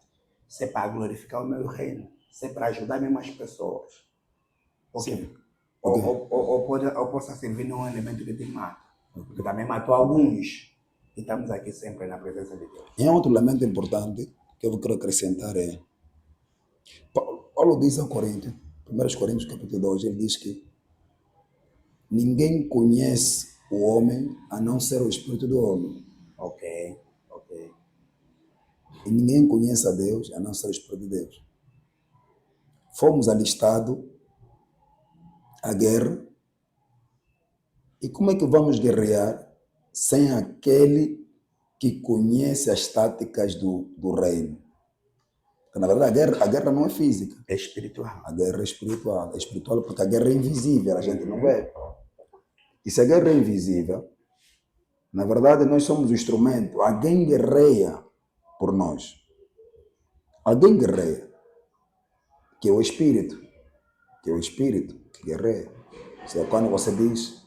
Se é para glorificar o meu reino. Se é para ajudar mesmo as pessoas. Ou possa servir num elemento que te mata. Porque também matou alguns. E estamos aqui sempre na presença de Deus. E outro elemento importante que eu quero acrescentar é, Paulo diz ao Coríntios, 1 Coríntios capítulo 2, ele diz que ninguém conhece o homem a não ser o Espírito do homem. Ok. E ninguém conhece a Deus a não ser o Espírito de Deus. Fomos alistados à guerra. E como é que vamos guerrear sem aquele que conhece as táticas do reino? Porque, na verdade, a guerra não é física. É espiritual. A guerra é espiritual. É espiritual porque a guerra é invisível, a gente não vê. E se a guerra é invisível, na verdade, nós somos o instrumento. Alguém guerreia por nós. Alguém guerreia. Que é o Espírito. Que é o Espírito que guerreia. Se é quando você diz,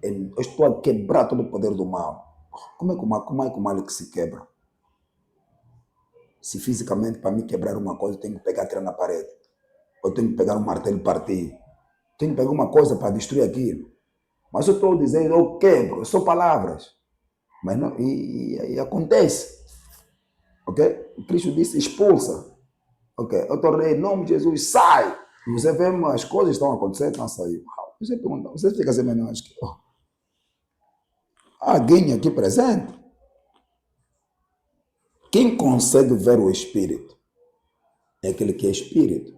eu estou a quebrar todo o poder do mal. Como é que o mal que se quebra? Se fisicamente, para mim quebrar uma coisa, eu tenho que pegar a tirar na parede. Ou eu tenho que pegar um martelo e partir. Tenho que pegar uma coisa para destruir aquilo. Mas eu estou dizendo, eu quebro, são palavras. Mas não, e acontece. Ok? Cristo disse, expulsa. Ok? Eu tornei em nome de Jesus, sai. E você vê, as coisas estão acontecendo, não saiu. Você pergunta, você fica assim, mas não, acho que alguém aqui presente. Quem consegue ver o Espírito é aquele que é Espírito.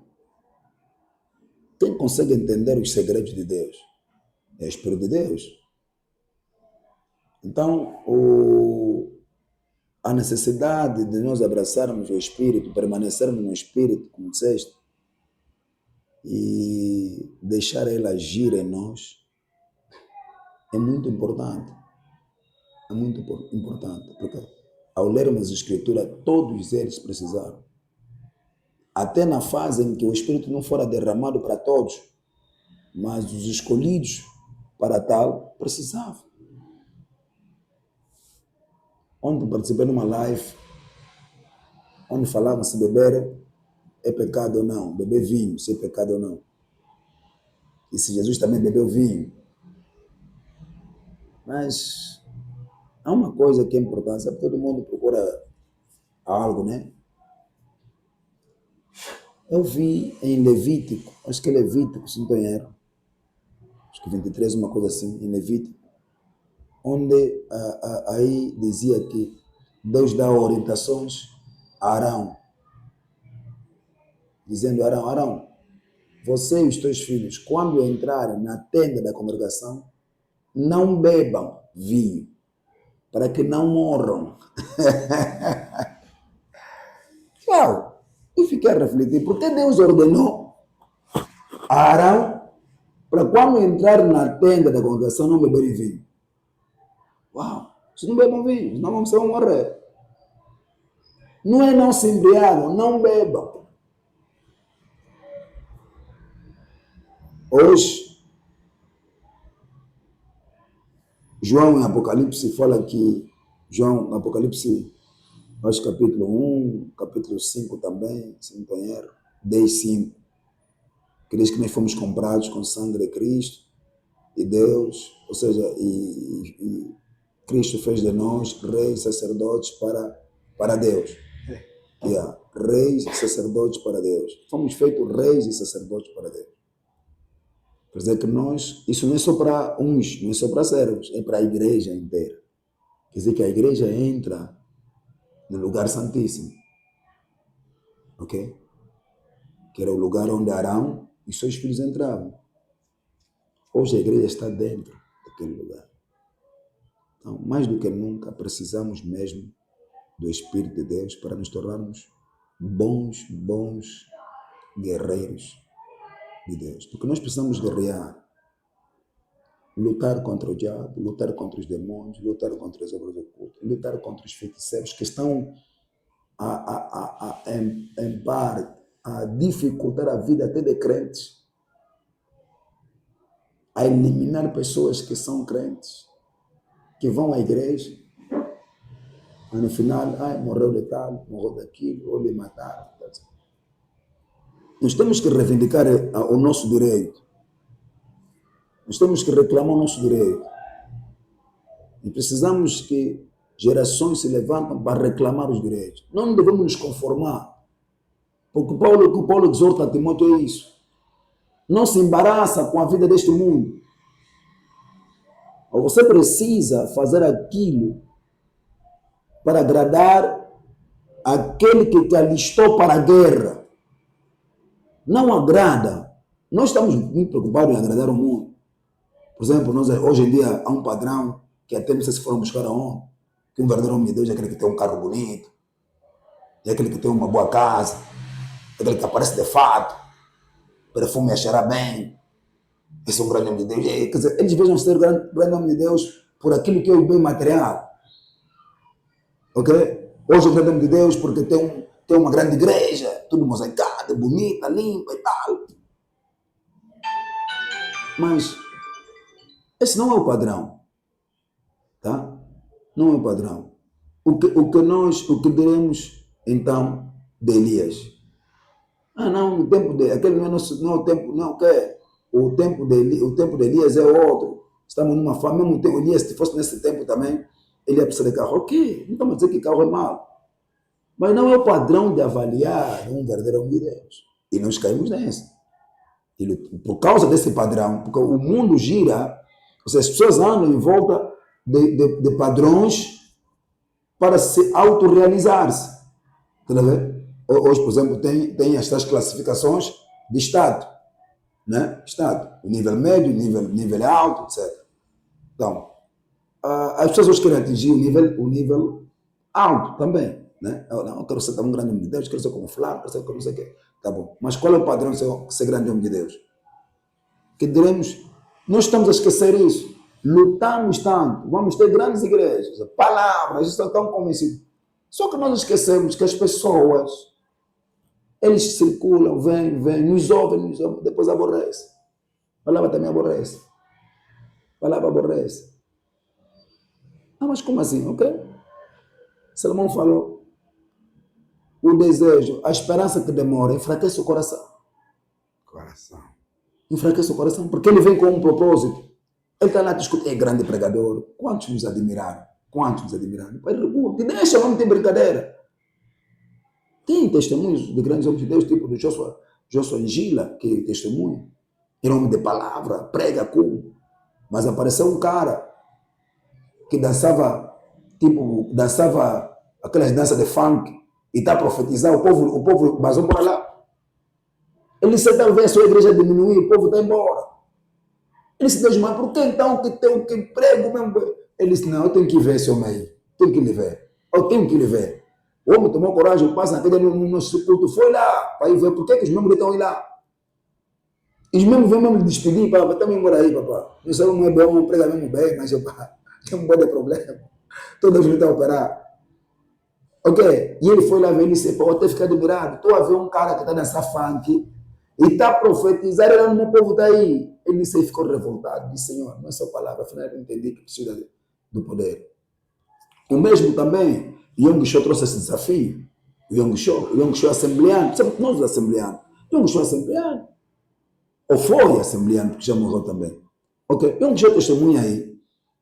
Quem consegue entender os segredos de Deus é o Espírito de Deus. Então, a necessidade de nós abraçarmos o Espírito, permanecermos no Espírito, como disseste, e deixar ele agir em nós, é muito importante. É muito importante, porque ao lermos a Escritura, todos eles precisaram. Até na fase em que o Espírito não fora derramado para todos, mas os escolhidos para tal precisavam. Ontem participei numa live onde falavam se beber é pecado ou não, beber vinho, se é pecado ou não. E se Jesus também bebeu vinho. Mas há uma coisa que é importante, sabe? Todo mundo procura algo, né? Eu vi em Levítico, acho que é Levítico, se não estou em erro, acho que 23, uma coisa assim, em Levítico, onde aí dizia que Deus dá orientações a Arão, dizendo: Arão, você e os teus filhos, quando entrarem na tenda da congregação, não bebam vinho, para que não morram. Claro, eu fiquei a refletir, por que Deus ordenou a Arão para quando entrar na tenda da congregação não beberem vinho? Uau, se não bebam vinho, senão vão morrer. Não é não se embriagam, não bebam. Hoje, João em Apocalipse fala que, João, Apocalipse, acho capítulo 1, capítulo 5 também, se não estou em erro, 10, 5, que diz que nós fomos comprados com sangue de Cristo e Deus, ou seja, e Cristo fez de nós reis, sacerdotes para Deus. Reis e sacerdotes para Deus. Fomos feitos reis e sacerdotes para Deus. Quer dizer que nós, isso não é só para uns, não é só para servos, é para a igreja inteira. Quer dizer que a igreja entra no lugar santíssimo. Ok? Que era o lugar onde Arão e seus filhos entravam. Hoje a igreja está dentro daquele lugar. Então, mais do que nunca, precisamos mesmo do Espírito de Deus para nos tornarmos bons guerreiros de Deus. Porque nós precisamos guerrear, lutar contra o diabo, lutar contra os demônios, lutar contra as obras ocultas, lutar contra os feiticeiros que estão em parte a dificultar a vida até de crentes, a eliminar pessoas que são crentes, que vão à igreja, mas no final, morreu de tal, morreu daquilo, ou lhe mataram. Nós temos que reivindicar o nosso direito. Nós temos que reclamar o nosso direito. E precisamos que gerações se levantem para reclamar os direitos. Não devemos nos conformar. Porque o que Paulo exorta a Timóteo é isso. Não se embaraça com a vida deste mundo. Você precisa fazer aquilo para agradar aquele que te alistou para a guerra. Não agrada. Nós estamos muito preocupados em agradar o mundo. Por exemplo, hoje em dia há um padrão que até não sei se foram buscar aonde, que um verdadeiro homem de Deus é aquele que tem um carro bonito, é aquele que tem uma boa casa, é aquele que aparece de fato, perfume a cheirar bem. Esse é um grande homem de Deus. Quer dizer, eles vejam ser grande homem de Deus por aquilo que é o bem material. Ok? Hoje é um grande homem de Deus porque tem uma grande igreja, tudo mosaicado, bonita, limpa e tal. Mas esse não é o padrão. Tá? Não é o padrão. O que diremos então de Elias? Não, o tempo de aquele não é nosso, não é o tempo, não, que é? O tempo de Elias é outro. Estamos numa fase, mesmo tempo, Elias, se fosse nesse tempo também, ele precisa de carro. Ok, não estamos a dizer que carro é mau. Mas não é o padrão de avaliar um verdadeiro homem de Deus. E nós caímos nessa. E por causa desse padrão, porque o mundo gira, ou seja, as pessoas andam em volta de padrões para se autorrealizar-se. Está a ver? Hoje, por exemplo, tem estas classificações de Estado. Né? Estado. O nível médio, nível alto, etc. Então, as pessoas hoje querem atingir o nível alto também. Né? Eu quero ser tão grande homem de Deus, quero ser como fulano, quero ser como não sei o quê. Tá bom. Mas qual é o padrão de ser grande homem de Deus? Que diremos, nós estamos a esquecer isso. Lutamos tanto, vamos ter grandes igrejas, palavras, estão tão convencidos. Só que nós esquecemos que as pessoas, eles circulam, vêm, nos ouvem, depois aborrecem. A palavra também aborrece. A palavra aborrece. Ah, mas como assim? Ok? Salomão falou, o desejo, a esperança que demora, enfraquece o coração. Enfraquece o coração, porque ele vem com um propósito. Ele está lá a discutir, é grande pregador. Quantos nos admiraram? Quantos nos admiraram? Te deixa, não tem brincadeira. Tem testemunhos de grandes homens de Deus, tipo do Joshua Gila, que testemunha. Era homem de palavra, prega cool. Mas apareceu um cara que dançava aquelas danças de funk e está a profetizar, o povo vazou para lá. Ele disse, talvez a sua igreja diminuir, o povo está embora. Ele disse, Deus, mas por que então que prego mesmo? Ele disse, não, eu tenho que ver esse homem aí. Tenho que lhe ver. Eu tenho que lhe ver. O homem tomou coragem, passa naquele no nosso culto, foi lá para ir ver por que os membros estão aí lá. Os membros vêm mesmo lhe despedir, para também embora aí, papá. Não sei como é bom, prega mesmo bem, mas tem um bom de problema. Todos os estão a operar. Ok? E ele foi lá ver, ele disse, pô, eu até fiquei admirado. Estou a ver um cara que está nessa funk e está a profetizar, ele no meu povo está aí. Ele disse, ficou revoltado. Disse, Senhor, não é só palavra, afinal eu entendi que precisa do poder. O mesmo também, Yong Show trouxe esse desafio. O Yong Show assembleano, sabe que nós somos assembleanos. Yong Show assembleano. Ou foi assembleano, porque já morreu também. Ok? Yong Show testemunha aí,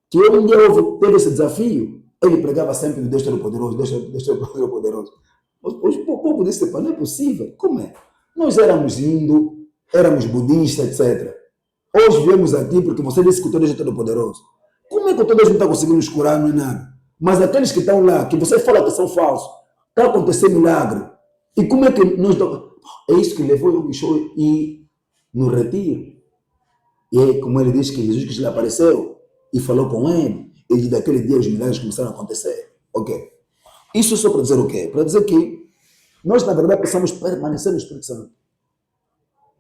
que um dia teve esse desafio, ele pregava sempre do Deus Todo-Poderoso, Deus Todo-Poderoso. O povo disse, não é possível. Como é? Nós éramos hindus, éramos budistas, etc. Hoje viemos aqui porque você disse que o Deus é Todo-Poderoso. Como é que o Deus não está conseguindo nos curar, não é nada? Mas aqueles que estão lá, que você fala que são falsos, está acontecendo milagre. E como é que nós... É isso que levou o Show e no retiro. E é como ele diz que Jesus Cristo lhe apareceu e falou com ele. E daquele dia os milagres começaram a acontecer. Ok. Isso só para dizer o quê? Para dizer que nós, na verdade, precisamos permanecer no Espírito Santo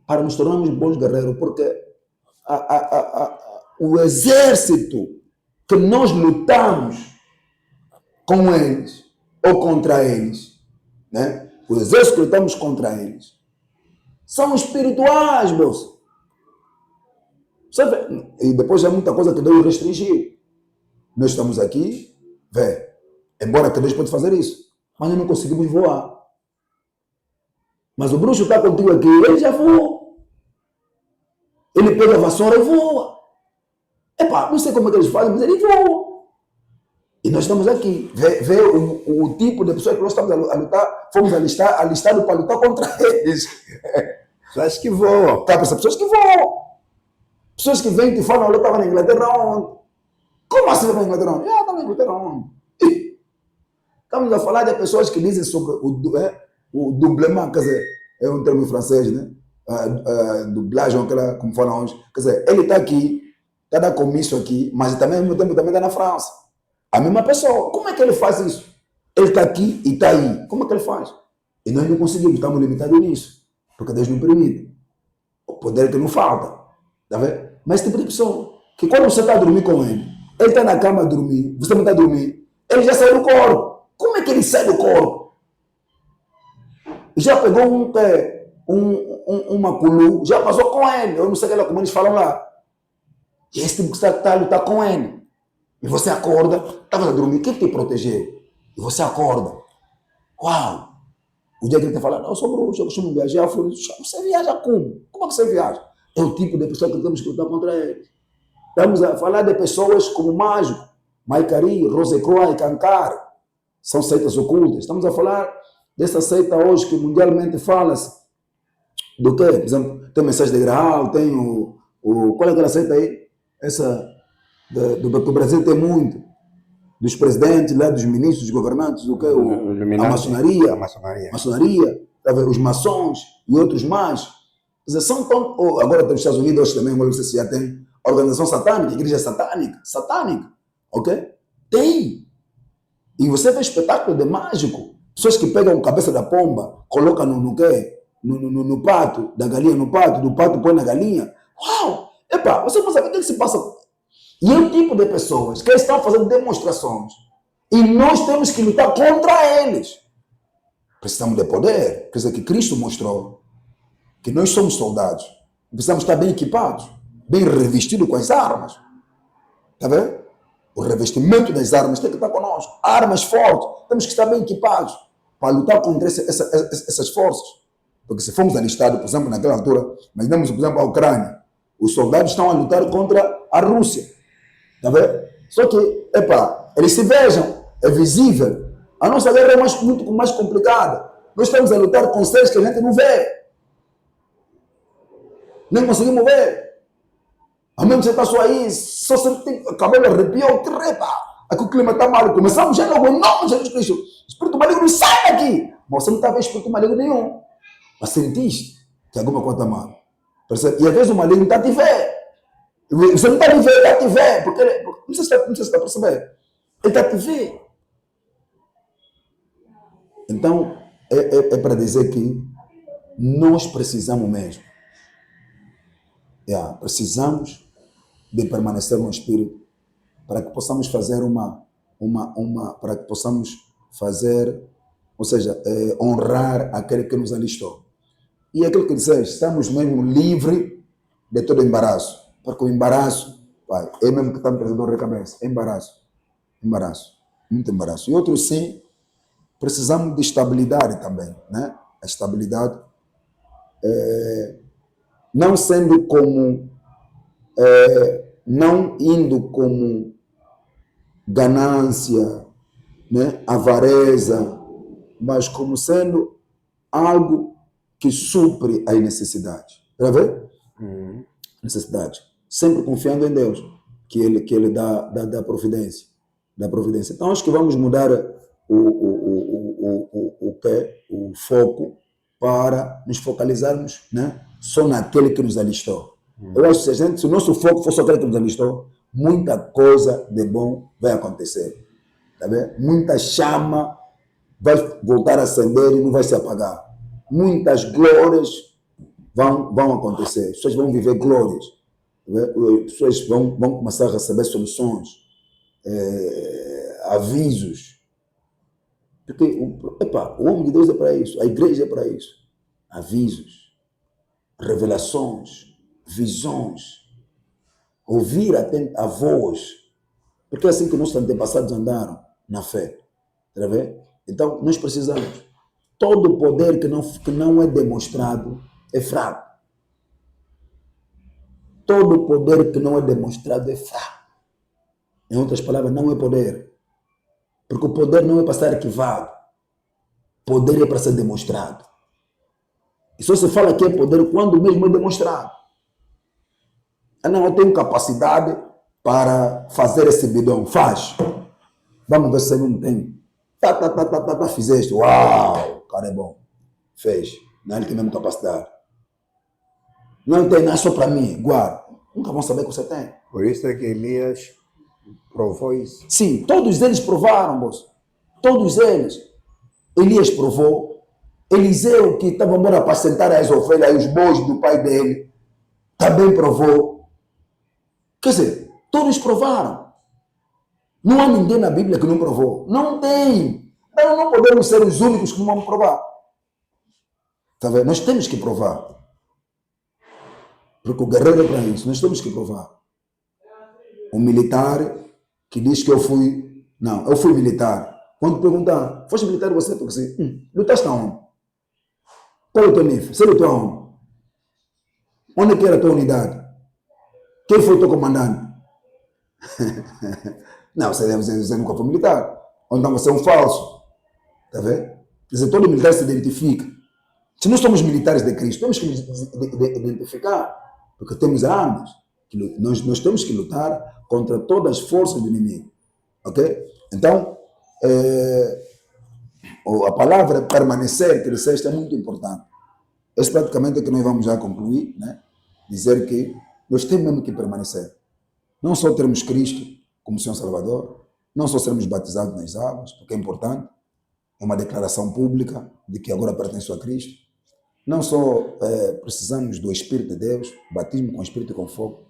para nos tornarmos bons guerreiros, porque o exército que nós lutamos com eles ou contra eles, né? Os exércitos que lutamos contra eles são espirituais, moço. E depois há muita coisa que Deus restringiu. Nós estamos aqui, vê, embora que Deus pode fazer isso, mas nós não conseguimos voar. Mas o bruxo está contigo aqui, ele já voou. Ele pega a vassoura e voa. Epá, não sei como é que eles fazem, mas ele voa. E nós estamos aqui. Vê o tipo de pessoas que nós estamos a lutar, fomos alistados para lutar contra eles. Pessoas que voam. Tá, pessoas que voam. Pessoas que vêm e te falam, eu estava na Inglaterra onde? Como assim estava na Inglaterra onde? Estava na Inglaterra onde? Estamos a falar de pessoas que dizem sobre o doublement, quer dizer, é um termo em francês, né? Dublagem, aquela, como falam hoje. Quer dizer, ele está aqui, está a dar comício aqui, mas também ao mesmo tempo também está na França. A mesma pessoa. Como é que ele faz isso? Ele está aqui e está aí. Como é que ele faz? E nós não conseguimos, estamos limitados nisso. Porque Deus não permite. O poder que não falta. Tá vendo? Mas esse tipo de pessoa, que quando você está a dormir com ele está na cama a dormir, você não está a dormir, ele já saiu do corpo. Como é que ele sai do corpo? Já pegou um maculu, já passou com ele, eu não sei como eles falam lá. E esse tipo que está a lutar com ele. E você acorda, estava a dormir, quem te protegeu? E você acorda. Uau! O dia que ele te fala, não, eu sou bruxo, eu costumo viajar, eu falei, você viaja como? Como é que você viaja? É o tipo de pessoa que temos que lutar contra ele. Estamos a falar de pessoas como mágico, Maicari, Rosecroix e Cancar. São seitas ocultas. Estamos a falar dessa seita hoje que mundialmente fala-se do quê? Por exemplo, tem Mensagem de Graal, tem qual é aquela seita aí? Essa do Brasil tem muito. Dos presidentes, lá, dos ministros, dos governantes, do que? A maçonaria. Maçonaria, os maçons e outros mais. Quer dizer, são tão. Agora tem os Estados Unidos também, não sei se já tem. A organização satânica, igreja satânica. Satânica. Ok? Tem. E você vê espetáculo de mágico. Pessoas que pegam a cabeça da pomba, colocam no quê? No pato, da galinha no pato, do pato põe na galinha. Uau! Epa, você não sabe o que se passa. E é um tipo de pessoas que estão fazendo demonstrações. E nós temos que lutar contra eles. Precisamos de poder. Quer dizer, que Cristo mostrou que nós somos soldados. Precisamos estar bem equipados, bem revestidos com as armas. Está vendo? O revestimento das armas tem que estar conosco. Armas fortes. Temos que estar bem equipados para lutar contra essas forças. Porque se formos alistados, por exemplo, naquela altura, imaginamos, por exemplo, a Ucrânia. Os soldados estão a lutar contra a Rússia. Está vendo? Só que, eles se vejam, é visível. A nossa guerra é muito mais complicada. Nós estamos a lutar com seres que a gente não vê. Nem conseguimos ver. A mesmo você está só aí, só sente o cabelo arrepiou, trepa. Aqui o clima está mal. Começamos já logo em nome de Jesus Cristo. Espírito maligno, sai daqui. Mas você não está vendo espírito maligno nenhum. Mas sentiste que alguma coisa está mal. Percebe? E às vezes o maligno está a te ver. Você não está a te ver, está a te ver. Porque não sei se está a perceber. Ele está a te ver. Então, é para dizer que nós precisamos mesmo. Precisamos de permanecer no Espírito para que possamos fazer para que possamos fazer, ou seja, honrar aquele que nos alistou. E aquilo que disseste, estamos mesmo livres de todo embaraço. Porque o embaraço, pai, é mesmo que está me trazendo dor de cabeça. É embaraço. Muito embaraço. E outros sim, precisamos de estabilidade também, né? A estabilidade, não sendo como, não indo como ganância, né? Avareza, mas como sendo algo que supre as necessidades. Está ver? Necessidades. Sempre confiando em Deus, que Ele dá providência. Então, acho que vamos mudar o foco para nos focalizarmos, né, só naquele que nos alistou. Eu acho que se o nosso foco for só aquele que nos alistou, muita coisa de bom vai acontecer. Tá vendo? Muita chama vai voltar a acender e não vai se apagar. Muitas glórias vão acontecer. As pessoas vão viver glórias. As pessoas vão começar a receber soluções, avisos. Porque o homem de Deus é para isso, a igreja é para isso. Avisos, revelações, visões, ouvir a voz. Porque é assim que nossos antepassados andaram na fé. Tá vendo? Então, nós precisamos. Todo poder que não é demonstrado é fraco. Todo poder que não é demonstrado é fraco. Em outras palavras, não é poder. Porque o poder não é para ser arquivado. Poder é para ser demonstrado. E só se fala que é poder quando mesmo é demonstrado. Eu tenho capacidade para fazer esse bidão. Faz. Vamos ver se você não tem. Fizeste. Uau! O cara é bom. Fez. Não, ele tem mesmo capacidade. Não tem, não é só para mim. Guarda. Nunca vão saber que você tem. Por isso é que Elias provou isso. Sim, todos eles provaram, moço. Todos eles. Elias provou. Eliseu, que estava morando a apacentar as ovelhas e os bois do pai dele, também provou. Quer dizer, todos provaram. Não há ninguém na Bíblia que não provou. Não tem. Então não podemos ser os únicos que não vamos provar. Tá vendo? Nós temos que provar. Porque o guerreiro é para isso. Nós temos que provar. O militar que diz que eu fui... Não, eu fui militar. Quando perguntar, foste militar você? Porque assim, lutaste aonde? Qual é o teu nível? Você lutou aonde? Onde é que era a tua unidade? Quem foi o teu comandante? Não, você nunca foi militar. Ou então você é um falso. Está vendo? Quer dizer, todo militar se identifica. Se nós somos militares de Cristo, temos que nos identificar, porque temos armas. Nós temos que lutar contra todas as forças do inimigo. Ok? Então, a palavra permanecer, que disseste, é muito importante. Esse praticamente é que nós vamos já concluir, né? Dizer que nós temos mesmo que permanecer. Não só termos Cristo como Senhor Salvador, não só sermos batizados nas águas, porque é importante, é uma declaração pública de que agora pertenço a Cristo. Não só precisamos do Espírito de Deus, batismo com Espírito e com fogo,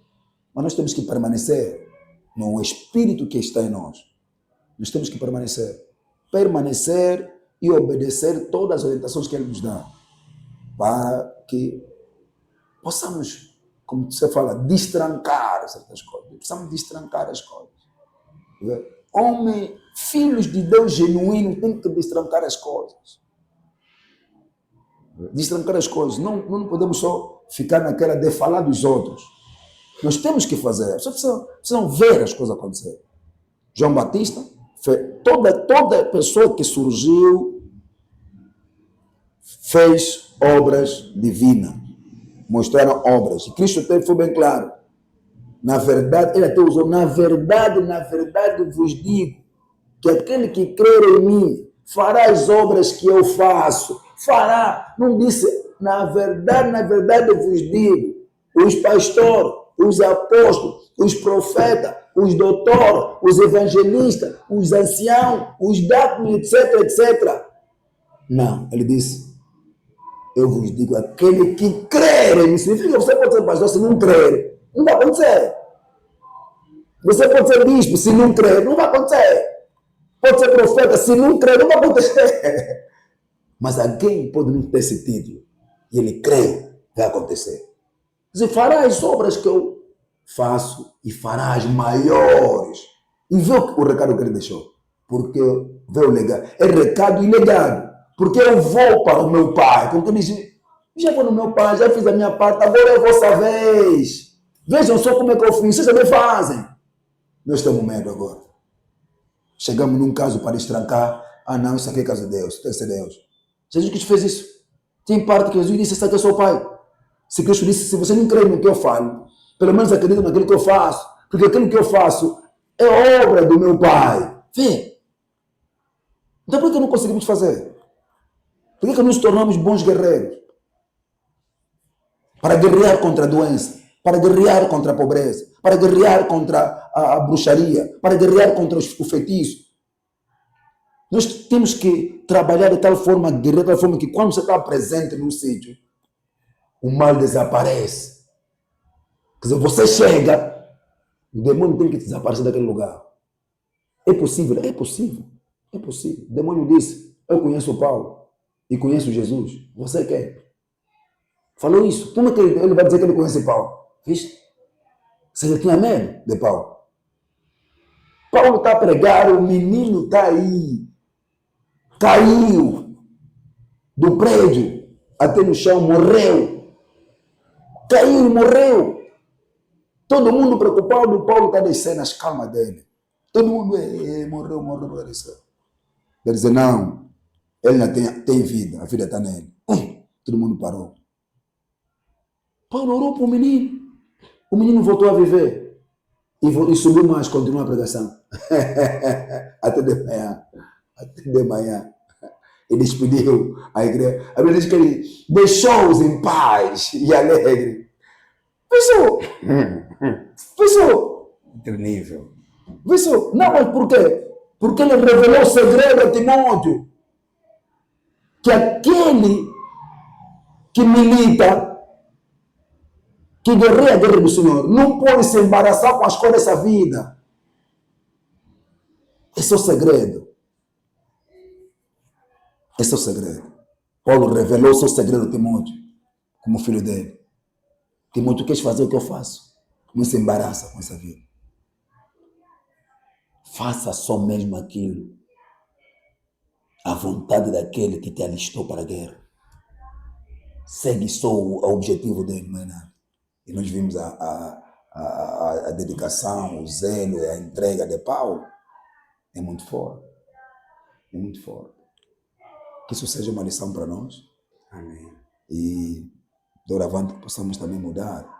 mas nós temos que permanecer no Espírito que está em nós. Nós temos que permanecer e obedecer todas as orientações que Ele nos dá, para que possamos, como você fala, destrancar certas coisas. Precisamos destrancar as coisas. Homem, filhos de Deus genuínos têm que destrancar as coisas. Destrancar as coisas. Não podemos só ficar naquela de falar dos outros. Nós temos que fazer. As pessoas precisam ver as coisas acontecer. João Batista, toda pessoa que surgiu fez obras divinas. Mostraram obras. E Cristo foi bem claro. Na verdade, ele até usou, na verdade vos digo que aquele que crer em mim fará as obras que eu faço. Fará. Não disse, na verdade vos digo. Os pastores, os apóstolos, os profetas, os doutores, os evangelistas, os anciãos, os diáconos, etc. Não, ele disse, eu vos digo, aquele que crer em mim. Significa que você pode ser pastor se não crer. Não vai acontecer. Você pode ser bispo se não crer. Não vai acontecer. Pode ser profeta se não crer. Não vai acontecer. Mas alguém pode não ter esse título. E ele crê, vai acontecer. Você fará as obras que eu faço e fará as maiores. E vê o recado que ele deixou. Porque vê o legado. É recado e legado. Porque eu vou para o meu pai. Porque ele diz, já vou no meu pai, já fiz a minha parte, agora é a vossa vez. Vejam só como é que eu fiz, vocês também fazem. Nós temos medo agora. Chegamos num caso para destrancar. Ah não, isso aqui é caso de Deus, tem que ser Deus. Jesus Cristo fez isso. Tem parte que Jesus disse, esse aqui é seu pai. Se Cristo disse, se você não crê no que eu falo, pelo menos acredita naquilo que eu faço. Porque aquilo que eu faço é obra do meu pai. Vê. Então por que não conseguimos fazer? Por que nos tornamos bons guerreiros? Para guerrear contra a doença, para guerrear contra a pobreza, para guerrear contra a bruxaria, para guerrear contra o feitiço. Nós temos que trabalhar de tal forma, guerrear de tal forma que quando você está presente num sítio, o mal desaparece. Quer dizer, você chega, o demônio tem que desaparecer daquele lugar. É possível? É possível. É possível. O demônio disse, eu conheço o Paulo e conheço Jesus. Você quer? Falou isso. Como é que ele vai dizer que ele conhece Paulo? Vixe? Você tinha medo de Paulo? Paulo está a pregar, o menino está aí. Caiu do prédio até no chão, morreu. Caiu e morreu. Todo mundo preocupado, Paulo está descendo as calmas dele. Todo mundo, morreu, vai descer. Ele diz, não, ele ainda tem vida, a vida está nele. Todo mundo parou. Paulo orou para o menino voltou a viver. E subiu mais, continuou a pregação. Até de manhã. E despediu a igreja. A Bíblia diz que ele deixou-os em paz e alegre. Pensou? Outro nível. Pensou? Não, mas por quê? Porque ele revelou o segredo a Timóteo. Que aquele que milita, que guerreia a guerra do Senhor, não pode se embaraçar com as coisas dessa vida. Esse é o segredo. Esse é o segredo. Paulo revelou o seu segredo a Timóteo, como filho dele. Timóteo, queres fazer o que eu faço? Não se embaraça com essa vida. Faça só mesmo aquilo. A vontade daquele que te alistou para a guerra. Segue só o objetivo dele, não é nada. E nós vimos a dedicação, o zelo, a entrega de Paulo. É muito forte. É muito forte. Que isso seja uma lição para nós. Amém. E doravante possamos também mudar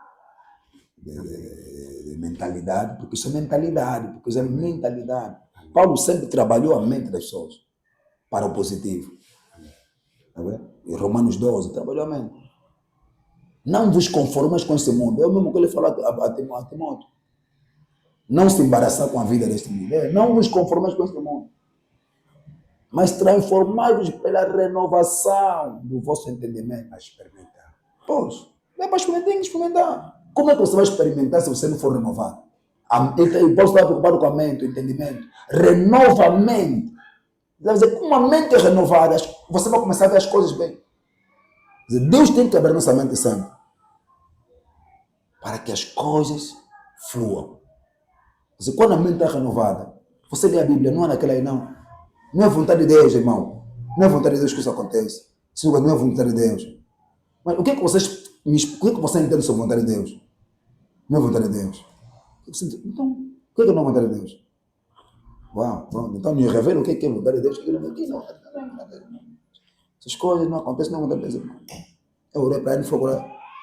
de mentalidade, porque isso é mentalidade, porque isso é mentalidade. Paulo sempre trabalhou a mente das pessoas para o positivo. Tá vendo? E Romanos 12 trabalhou a mente. Não vos conformeis com este mundo. É o mesmo que ele falou a Timóteo. Não se embaraçar com a vida deste mundo. Não vos conformeis com este mundo. Mas transformai-vos pela renovação do vosso entendimento. Para experimentar. Pois, é para experimentar, tem que experimentar. Como é que você vai experimentar se você não for renovado? Eu posso estar preocupado com a mente, o entendimento. Renova a mente. Quer dizer, com uma mente renovada, você vai começar a ver as coisas bem. Quer dizer, Deus tem que abrir nossa mente sempre para que as coisas fluam. Quer dizer, quando a mente está renovada, você lê a Bíblia, não é naquela aí, não. Não é vontade de Deus, irmão. Não é vontade de Deus que isso acontece. Isso não é vontade de Deus. Mas o que é que você entende sobre a vontade de Deus? Não é vontade de Deus. Então, o que é não é vontade de Deus? Uau, pronto. Então me revela o que é vontade de Deus. Essas coisas não acontecem, não é vontade de Deus. Eu orei para ele e falei,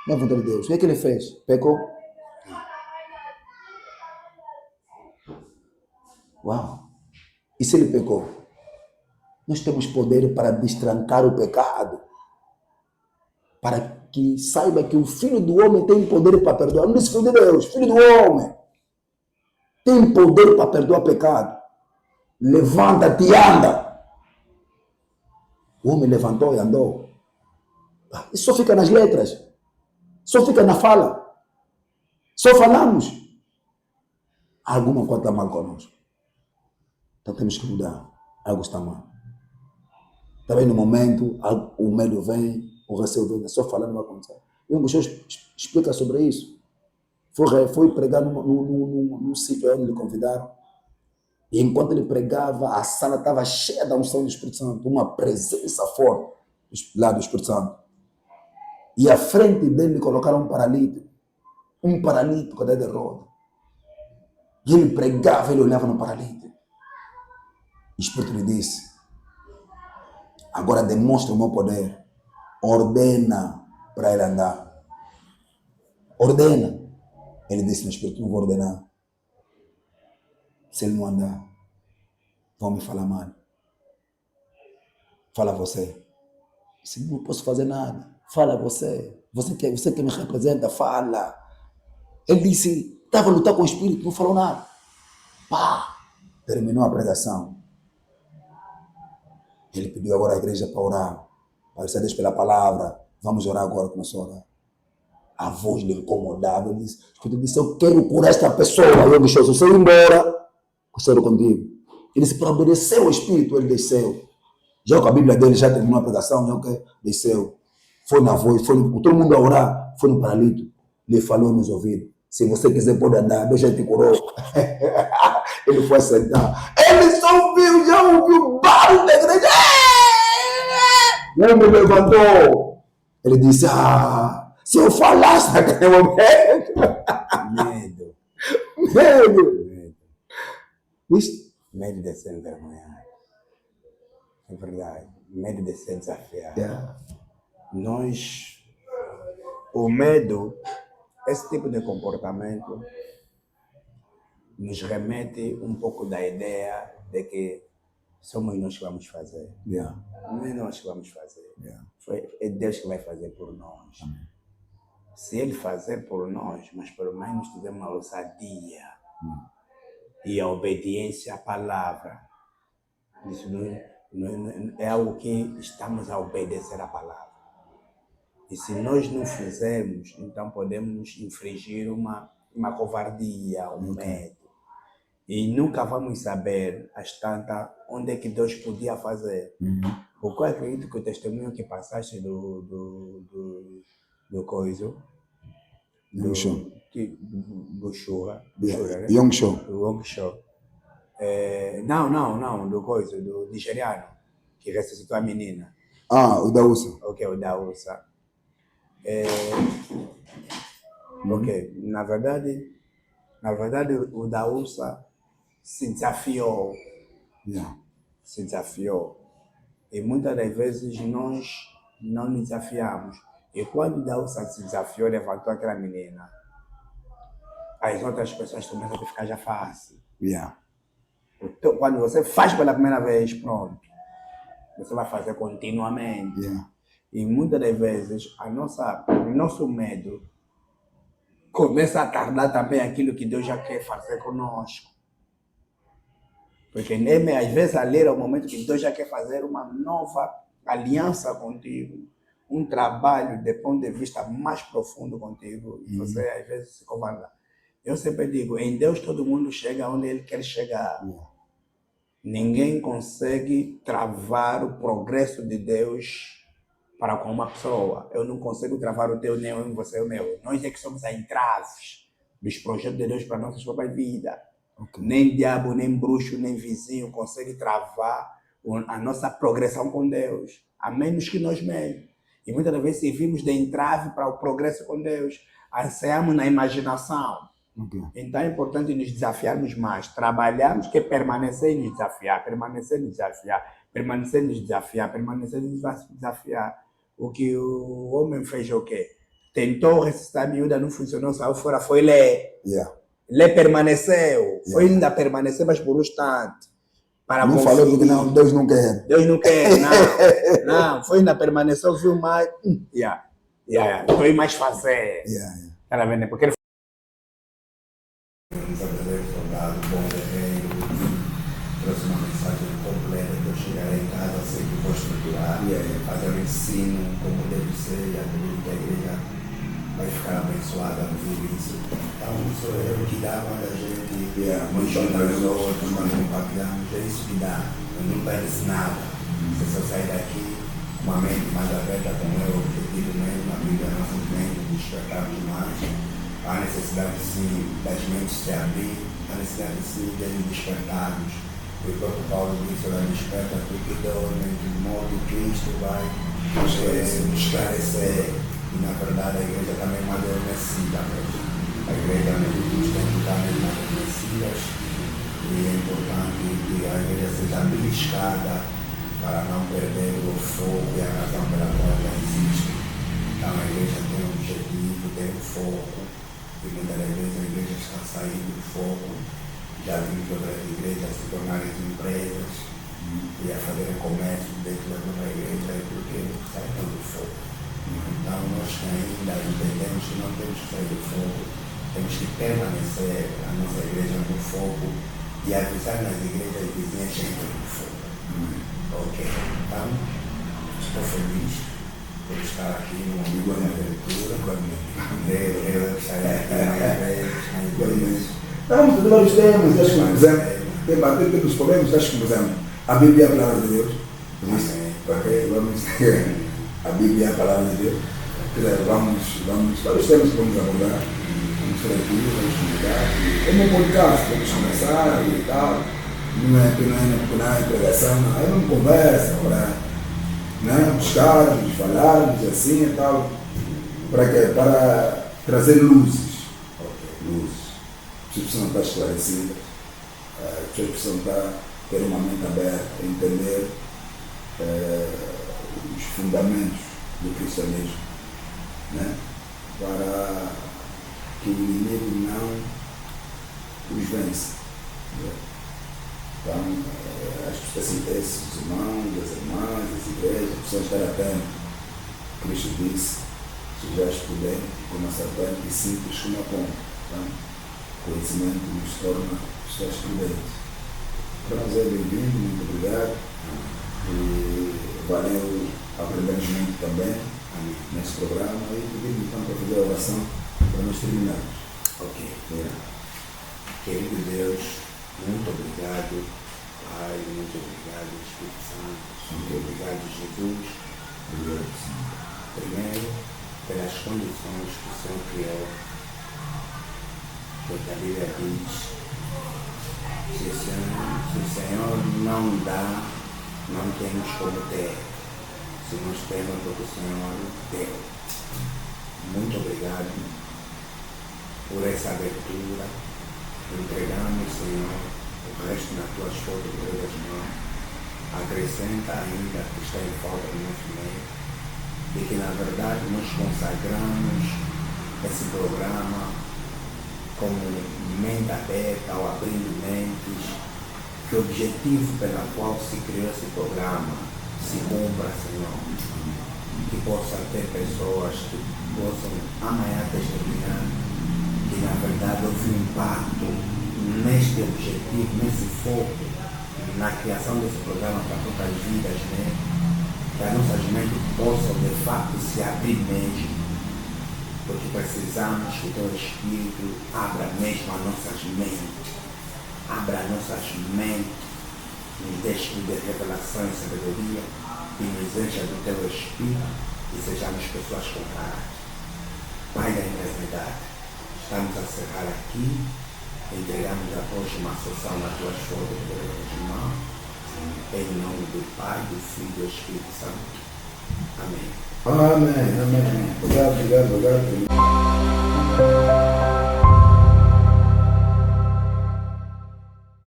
não é vontade de Deus. O que é que ele fez? Pecou? Uau. E se ele pecou? Nós temos poder para destrancar o pecado. Para que saiba que o Filho do Homem tem poder para perdoar. Não disse Filho de Deus, Filho do Homem. Tem poder para perdoar pecado. Levanta-te e anda. O homem levantou e andou. Isso só fica nas letras. Só fica na fala. Só falamos. Alguma coisa está mal conosco. Então temos que mudar. Algo está mal. Também no momento, o medo vem, o receio vem, só falando não vai acontecer. E um dos explica sobre isso. Foi pregar num sítio onde lhe convidaram. E enquanto ele pregava, a sala estava cheia da unção do Espírito Santo, uma presença forte lá do Espírito Santo. E à frente dele colocaram um paralítico cadeira de roda. E ele pregava, ele olhava no paralítico. O Espírito lhe disse: agora demonstra o meu poder. Ordena para ele andar. Ordena. Ele disse no Espírito: não vou ordenar. Se ele não andar, vão me falar mal. Fala você. Se não posso fazer nada, fala você. Você que me representa, fala. Ele disse, estava a lutar com o Espírito, não falou nada. Pá! Terminou a pregação. Ele pediu agora à igreja para orar. Para ser Deus pela palavra. Vamos orar agora, começou a orar. A voz lhe incomodava. Ele disse, eu quero curar esta pessoa. Eu disse, se você ir embora, eu quero contigo. Ele disse, para obedecer ao Espírito, ele desceu. Já com a Bíblia dele já terminou a pregação, já que desceu. Foi na voz, todo mundo a orar, foi no paralítico. Ele falou nos ouvidos: se você quiser pode andar, Deus já te curou. Ele foi sentar. Ele só já ouviu o barulho da igreja. O homem levantou. Ele disse, se eu falasse naquele momento. Medo. Medo. Medo de ser envergonhado. É verdade. Medo de ser desafiado. Yeah. O medo, esse tipo de comportamento, nos remete um pouco da ideia de que somos nós que vamos fazer. Yeah. Não é nós que vamos fazer. Yeah. É Deus que vai fazer por nós. Amém. Se Ele fazer por nós, mas pelo menos tivemos uma ousadia e a obediência à palavra. Isso não é algo que estamos a obedecer à palavra. E se nós não fizermos, então podemos infringir uma covardia, medo. E nunca vamos saber, às tantas, onde é que Deus podia fazer. Porque eu acredito que o testemunho que passaste do coiso, do Shura, né? Young Show. Do Wong Show. Não, do coiso, do nigeriano, que ressuscitou a menina. O da USA. Ok, o da USA. Ok, na verdade, o da USA se desafiou Yeah. Se desafiou. E muitas das vezes nós não nos desafiamos. E quando Deus se desafiou, levantou aquela menina, as outras pessoas começam a ficar já fácil. Yeah. Então, quando você faz pela primeira vez, pronto, você vai fazer continuamente. Yeah. E muitas das vezes o nosso medo começa a tardar também aquilo que Deus já quer fazer conosco. Porque nem às vezes ali é o momento que Deus já quer fazer uma nova aliança contigo, um trabalho de ponto de vista mais profundo contigo. E você às vezes se covarda. Eu sempre digo, em Deus todo mundo chega onde Ele quer chegar. Yeah. Ninguém consegue travar o progresso de Deus para com uma pessoa. Eu não consigo travar o teu, nem eu, você, o meu. Nós é que somos as entraves dos projetos de Deus para a nossa própria vida. Okay. Nem diabo, nem bruxo, nem vizinho consegue travar a nossa progressão com Deus, a menos que nós mesmos. E muitas das vezes servimos de entrave para o progresso com Deus. Ansiamos na imaginação. Okay. Então é importante nos desafiarmos mais, trabalharmos, que é permanecer e nos desafiar, permanecer e nos desafiar, permanecer e nos desafiar, permanecer e nos desafiar. O que o homem fez o quê? Tentou ressuscitar a miúda, não funcionou, saiu fora, foi ler. Yeah. Lé permaneceu, Yeah. foi ainda permanecer, mas por um instante. Para Não falou porque não, Deus não quer. Deus não quer, não. Foi ainda permaneceu, viu mais. Foi mais fazer. Tá vendo? Porque ele verdadeiro soldado, bom guerreiro, trouxe uma mensagem completa que eu chegarei em casa, sei que vou estruturar, fazer o ensino como deve ser, e acredito que a igreja vai ficar abençoada no ver isso. Então, sou eu que dá quando a gente nos junta aos outros, quando compartilhamos, é isso que dá. Eu não perde nada. Você só sai daqui com uma mente mais aberta, como é o objetivo mesmo, a Bíblia não simplesmente despertarmos mais. Há necessidade sim das mentes se abrir, há necessidade sim de nos despertarmos. O próprio Paulo disse, ela desperta porque dorme, de modo que Cristo vai nos esclarecer. E na verdade a igreja também é uma adormecida mesmo. A igreja nos últimos tempos está mesmo adormecida e é importante que a igreja seja beliscada para não perder o fogo e a razão pela qual ela existe. Então a igreja tem um objetivo, tem um foco. E muitas das vezes a igreja está saindo do foco, já vimos outras igrejas se tornarem empresas e a fazerem comércio dentro da própria igreja porque saíram do foco. Então nós que ainda entendemos que não temos que sair do foco, temos que permanecer a nossa igreja no foco e avisar nas igrejas vizinhas que estão no foco. Ok, então estou feliz por estar aqui no amigo da aventura, eu estarei aqui mais vezes. Estamos de vários temas, acho que, por exemplo, tem os problemas, acho que, por exemplo, a Bíblia é a palavra de Deus. Ok, vamos a Bíblia é a palavra de Deus. Vamos, vários temas que vamos abordar. Vamos falar aqui, vamos explicar. É um podcast, vamos conversar e tal. Não é pregação, não. É uma conversa, buscarmos, falarmos assim e tal, para quê? Para trazer luzes. Luzes. As pessoas precisam estar esclarecidas, as pessoas precisam ter uma mente aberta, entender os fundamentos do cristianismo, né? Para que o inimigo não os vença. Então, acho que esses irmãos, as irmãs, as igrejas, precisam estar atentos. Cristo disse, se já estudei como a serpente e simples como a pomba. Então, conhecimento nos torna pessoas prudentes. Então, Zé, bem-vindo, muito obrigado. E valeu, aprendemos muito também nesse programa. E pedimos então para fazer a oração para nós terminarmos. Ok, querido Deus, muito obrigado, Pai, muito obrigado, Espírito Santo, muito obrigado, Jesus. Obrigado, Senhor. Primeiro, pelas condições que o Senhor criou, porque a Bíblia diz, se o Senhor não dá, não temos como ter. Se nós temos, porque o Senhor deu. Muito obrigado por essa abertura. Entregamos, Senhor, o resto nas tuas fotos, glória das mãos. Acrescenta ainda que está em falta do nosso meio, de que na verdade nós consagramos esse programa como mente aberta ou abrindo mentes, que o objetivo pela qual se criou esse programa se cumpra, Senhor. Que possa ter pessoas que possam amanhã testemunhar que na verdade houve um impacto neste objetivo, nesse foco, na criação desse programa para todas as vidas, né? Que as nossas mentes possam de fato se abrir mesmo, porque precisamos que o Teu Espírito abra mesmo as nossas mentes, abra as nossas mentes, nos dê espírito de revelação e sabedoria, e nos encha do Teu Espírito e sejamos pessoas com caráter. Pai da eternidade, estamos a cerrar aqui, entregamos a próxima sessão nas Tuas fotos de irmão, em nome do Pai, do Filho e do Espírito Santo. Amém. Amém. Amém. Obrigado.